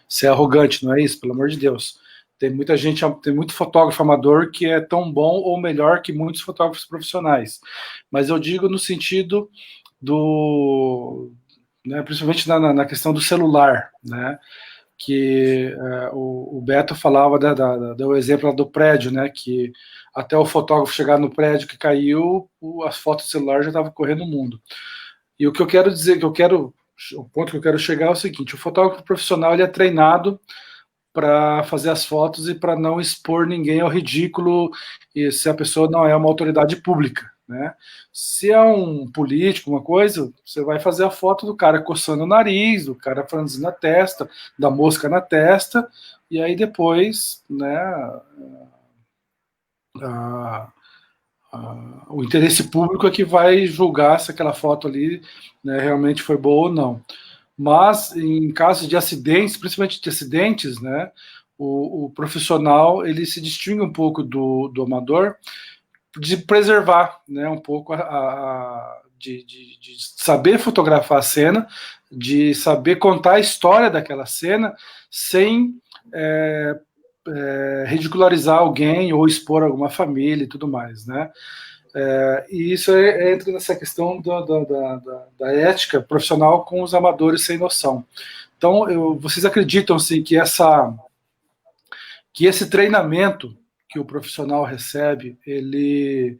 ser arrogante, não é isso, pelo amor de Deus. Tem muita gente, tem muito fotógrafo amador que é tão bom ou melhor que muitos fotógrafos profissionais. Mas eu digo no sentido né, principalmente na questão do celular, né? Que o Beto falava deu o exemplo lá do prédio, né? Que até o fotógrafo chegar no prédio que caiu, as fotos do celular já estavam correndo o mundo. E o que eu quero dizer, o ponto que eu quero chegar é o seguinte: o fotógrafo profissional ele é treinado para fazer as fotos e para não expor ninguém ao ridículo, e se a pessoa não é uma autoridade pública, né? Se é um político, uma coisa, você vai fazer a foto do cara coçando o nariz, do cara franzindo a testa, da mosca na testa, e aí depois, né, o interesse público é que vai julgar se aquela foto ali, né, realmente foi boa ou não. Mas em casos de acidentes, principalmente de acidentes, né, o profissional ele se distingue um pouco do amador, de preservar, né, um pouco de saber fotografar a cena, de saber contar a história daquela cena sem ridicularizar alguém ou expor alguma família e tudo mais, né? E isso entra nessa questão da ética profissional com os amadores sem noção. Então, vocês acreditam assim, que esse treinamento que o profissional recebe, ele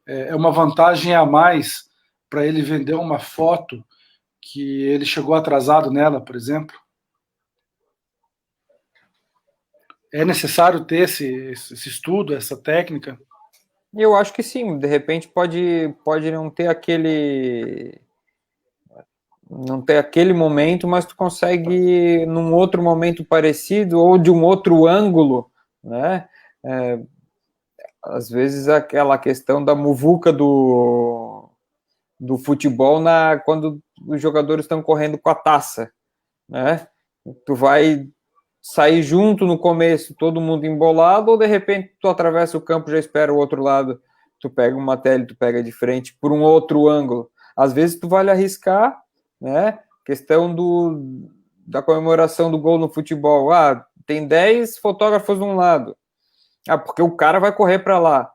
é uma vantagem a mais para ele vender uma foto que ele chegou atrasado nela, por exemplo? É necessário ter esse estudo, essa técnica? Eu acho que sim, de repente pode não ter aquele momento, mas tu consegue num outro momento parecido ou de um outro ângulo, né? Às vezes aquela questão da muvuca do futebol quando os jogadores estão correndo com a taça, né? Tu vai sair junto no começo, todo mundo embolado, ou de repente tu atravessa o campo, já espera o outro lado, tu pega uma tela, tu pega de frente por um outro ângulo. Às vezes tu vai arriscar, né? Questão da comemoração do gol no futebol. Tem 10 fotógrafos de um lado. Porque o cara vai correr para lá.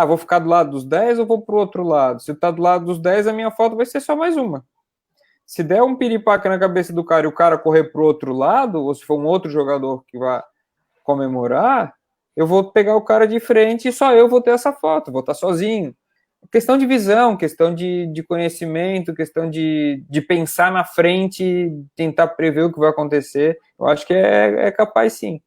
Vou ficar do lado dos 10 ou vou para o outro lado? Se tá do lado dos 10, a minha foto vai ser só mais uma. Se der um piripaque na cabeça do cara e o cara correr para o outro lado, ou se for um outro jogador que vai comemorar, eu vou pegar o cara de frente e só eu vou ter essa foto, vou estar sozinho. Questão de visão, questão de conhecimento, questão de pensar na frente, tentar prever o que vai acontecer. Eu acho que é capaz, sim.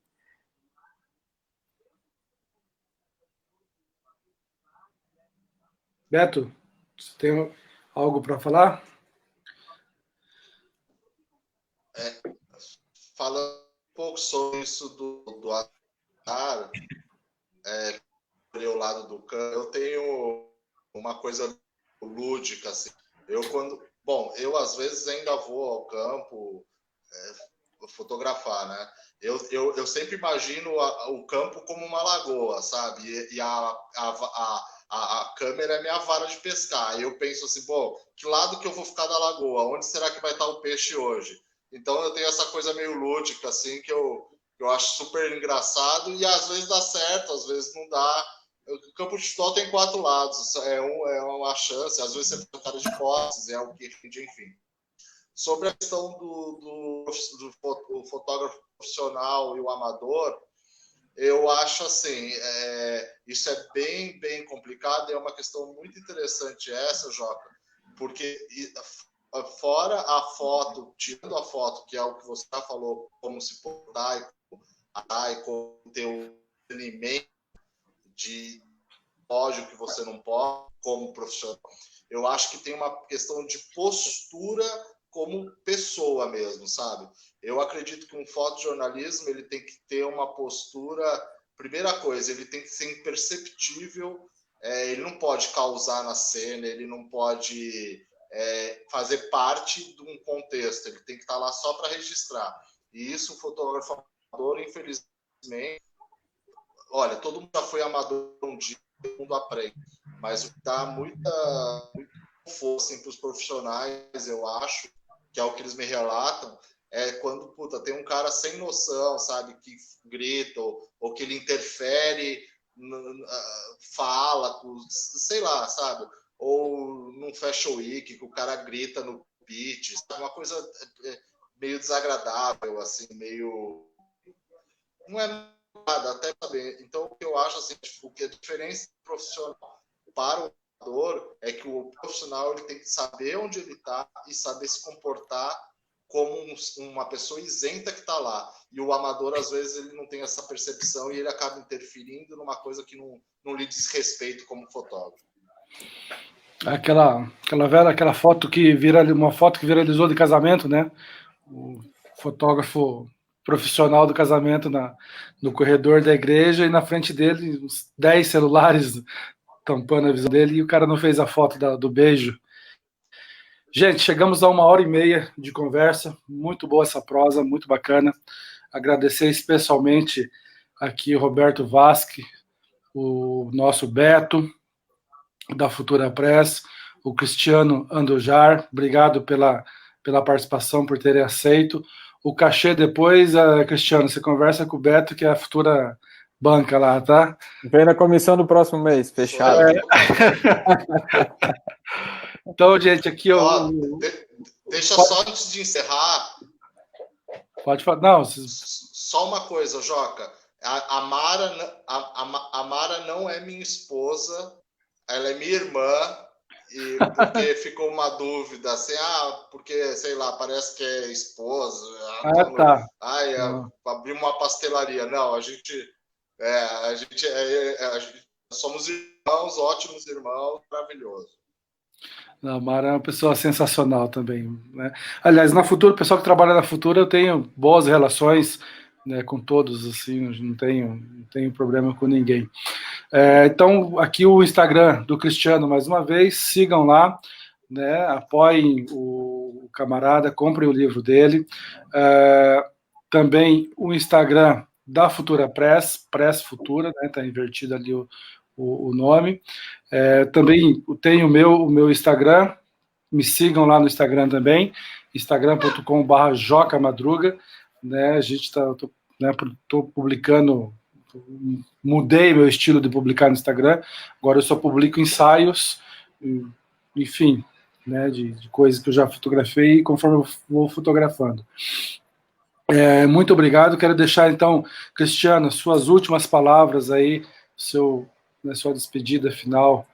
Beto, você tem algo para falar? Falando um pouco sobre isso do azar, o lado do campo, eu tenho uma coisa lúdica, assim. Eu às vezes ainda vou ao campo fotografar, né? Eu sempre imagino o campo como uma lagoa, sabe? E a câmera é minha vara de pescar. E eu penso assim, que lado que eu vou ficar da lagoa? Onde será que vai estar o peixe hoje? Então eu tenho essa coisa meio lúdica, assim, que eu acho super engraçado e às vezes dá certo, às vezes não dá. O campo de futebol tem 4 lados, é uma chance, às vezes você faz um cara de posses, é o que rende, enfim. Sobre a questão do fotógrafo profissional e o amador, eu acho assim, isso é bem, bem complicado, é uma questão muito interessante essa, Joca, porque fora a foto, tirando a foto, que é o que você já falou, como se portar e como ter um alimento de ódio que você não pode, como profissional. Eu acho que tem uma questão de postura como pessoa mesmo, sabe? Eu acredito que um fotojornalismo ele tem que ter uma postura, primeira coisa, ele tem que ser imperceptível, ele não pode causar na cena, ele não pode fazer parte de um contexto, ele tem que estar lá só para registrar. E isso o fotógrafo amador, infelizmente, olha, todo mundo já foi amador um dia, todo mundo aprende, mas dá muita força para os profissionais, eu acho, que é o que eles me relatam, quando tem um cara sem noção, sabe, que grita ou que ele interfere, fala, sei lá, sabe, ou num Fashion Week que o cara grita no pitch, uma coisa meio desagradável, assim, meio... Não é nada, até saber. Então, o que eu acho, assim, que a diferença profissional para o amador é que o profissional ele tem que saber onde ele está e saber se comportar como uma pessoa isenta que está lá. E o amador, às vezes, ele não tem essa percepção e ele acaba interferindo numa coisa que não lhe diz respeito como fotógrafo. Aquela foto uma foto que viralizou de casamento, né? O fotógrafo profissional do casamento no corredor da igreja e na frente dele uns 10 celulares tampando a visão dele e o cara não fez a foto do beijo. Gente, chegamos a 1h30 de conversa, muito boa essa prosa, muito bacana. agradecer especialmente aqui o Roberto Vasque, o nosso Beto, da Futura Press, o Cristiano Andujar, obrigado pela participação, por terem aceito. O cachê depois, Cristiano, você conversa com o Beto, que é a Futura banca lá, tá? Vem na comissão do próximo mês, fechado. Então, gente, aqui deixa só antes de encerrar. Pode falar. Não, só uma coisa, Joca. A Mara não é minha esposa, ela é minha irmã, e porque ficou uma dúvida, assim, porque, sei lá, parece que é esposa. Tá. Abriu uma pastelaria. Não, a gente somos irmãos, ótimos irmãos, maravilhoso. A Mara é uma pessoa sensacional também, né? Aliás, na Futura, o pessoal que trabalha na Futura, eu tenho boas relações, né, com todos, assim, não tenho problema com ninguém. Então, aqui o Instagram do Cristiano, mais uma vez, sigam lá, né, apoiem o camarada, comprem o livro dele. Também o Instagram da Futura Press Futura, né, tá invertido ali o nome. Também tem o meu Instagram, me sigam lá no Instagram também, instagram.com/jocamadruga, né, a gente tô publicando, mudei meu estilo de publicar no Instagram, agora eu só publico ensaios, enfim, né, de coisas que eu já fotografei conforme eu vou fotografando. Muito obrigado, quero deixar então, Cristiano, suas últimas palavras aí, sua despedida final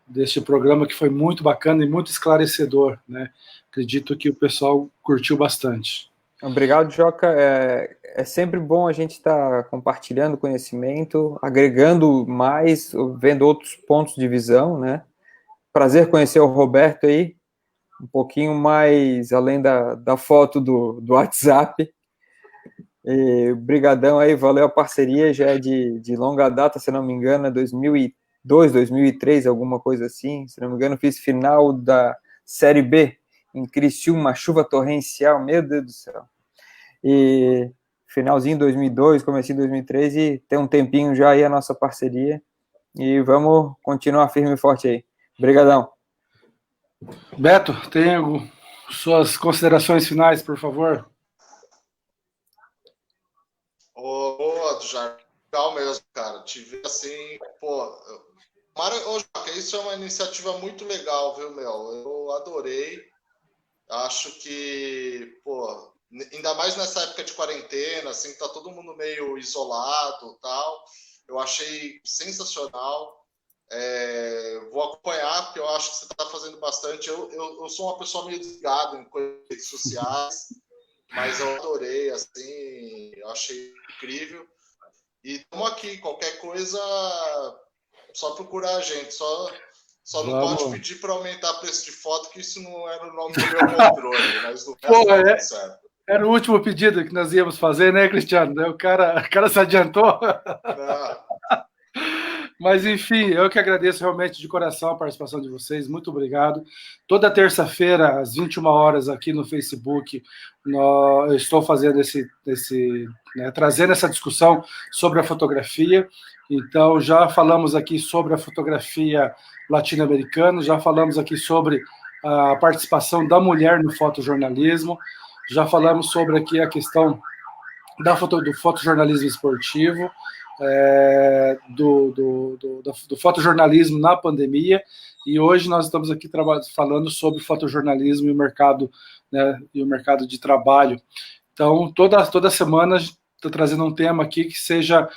deste programa, que foi muito bacana e muito esclarecedor, né? Acredito que o pessoal curtiu bastante. Obrigado, Joca. É sempre bom a gente estar compartilhando conhecimento, agregando mais, vendo outros pontos de visão, né? Prazer conhecer o Roberto aí, um pouquinho mais além da foto do WhatsApp. Brigadão aí, valeu a parceria, já é de longa data, se não me engano, é 2002, 2003, alguma coisa assim, se não me engano, fiz final da Série B em Criciúma, uma chuva torrencial, meu Deus do céu, e finalzinho 2002, comecinho 2003, e tem um tempinho já aí a nossa parceria, e vamos continuar firme e forte aí. Obrigadão. Beto, tem suas considerações finais, por favor? Já legal mesmo, cara. Te ver assim, Joca, isso é uma iniciativa muito legal, viu, meu? Eu adorei. Acho que, ainda mais nessa época de quarentena, assim, tá todo mundo meio isolado e tal. Eu achei sensacional. Vou acompanhar, porque eu acho que você está fazendo bastante. Eu sou uma pessoa meio desligada em coisas sociais, mas eu adorei, assim, eu achei incrível. E estamos aqui, qualquer coisa, só procurar a gente, só não pode pedir para aumentar o preço de foto, que isso não era o nome do meu controle, mas do resto tá tudo certo. Era o último pedido que nós íamos fazer, né, Cristiano? O cara se adiantou. Não. Mas, enfim, eu que agradeço realmente de coração a participação de vocês, muito obrigado. Toda terça-feira, às 21 horas, aqui no Facebook, eu estou fazendo trazendo essa discussão sobre a fotografia. Então, já falamos aqui sobre a fotografia latino-americana, já falamos aqui sobre a participação da mulher no fotojornalismo, já falamos sobre aqui a questão do fotojornalismo esportivo, do fotojornalismo na pandemia, e hoje nós estamos aqui falando sobre fotojornalismo e o mercado, né, e o mercado de trabalho. Então, toda semana estou trazendo um tema aqui que seja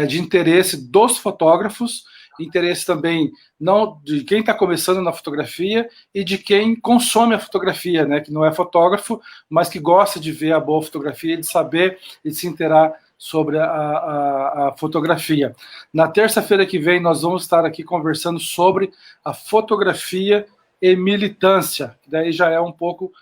de interesse dos fotógrafos, interesse também não de quem está começando na fotografia e de quem consome a fotografia, né, que não é fotógrafo, mas que gosta de ver a boa fotografia, de saber e de se inteirar sobre a fotografia. Na terça-feira que vem, nós vamos estar aqui conversando sobre a fotografia e militância, que daí já é um pouco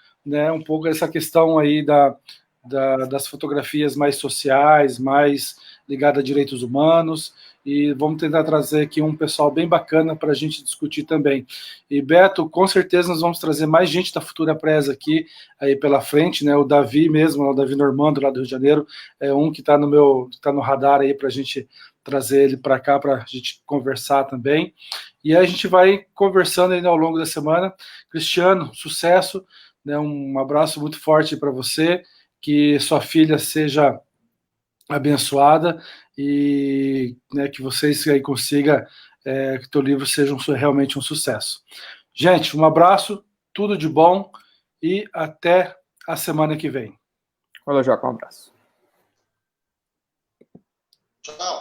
essa questão aí das fotografias mais sociais, mais ligada a direitos humanos, e vamos tentar trazer aqui um pessoal bem bacana para a gente discutir também. E Beto, com certeza nós vamos trazer mais gente da Futura Press aqui aí pela frente, né? O Davi mesmo, o Davi Normando, lá do Rio de Janeiro, é um que está no radar aí para a gente trazer ele para cá, para a gente conversar também. E aí a gente vai conversando ainda ao longo da semana. Cristiano, sucesso, né? Um abraço muito forte para você, que sua filha seja abençoada e, né, que vocês aí consigam que teu livro seja realmente um sucesso. Gente, um abraço, tudo de bom e até a semana que vem. Olá, Joca, um abraço. Tchau.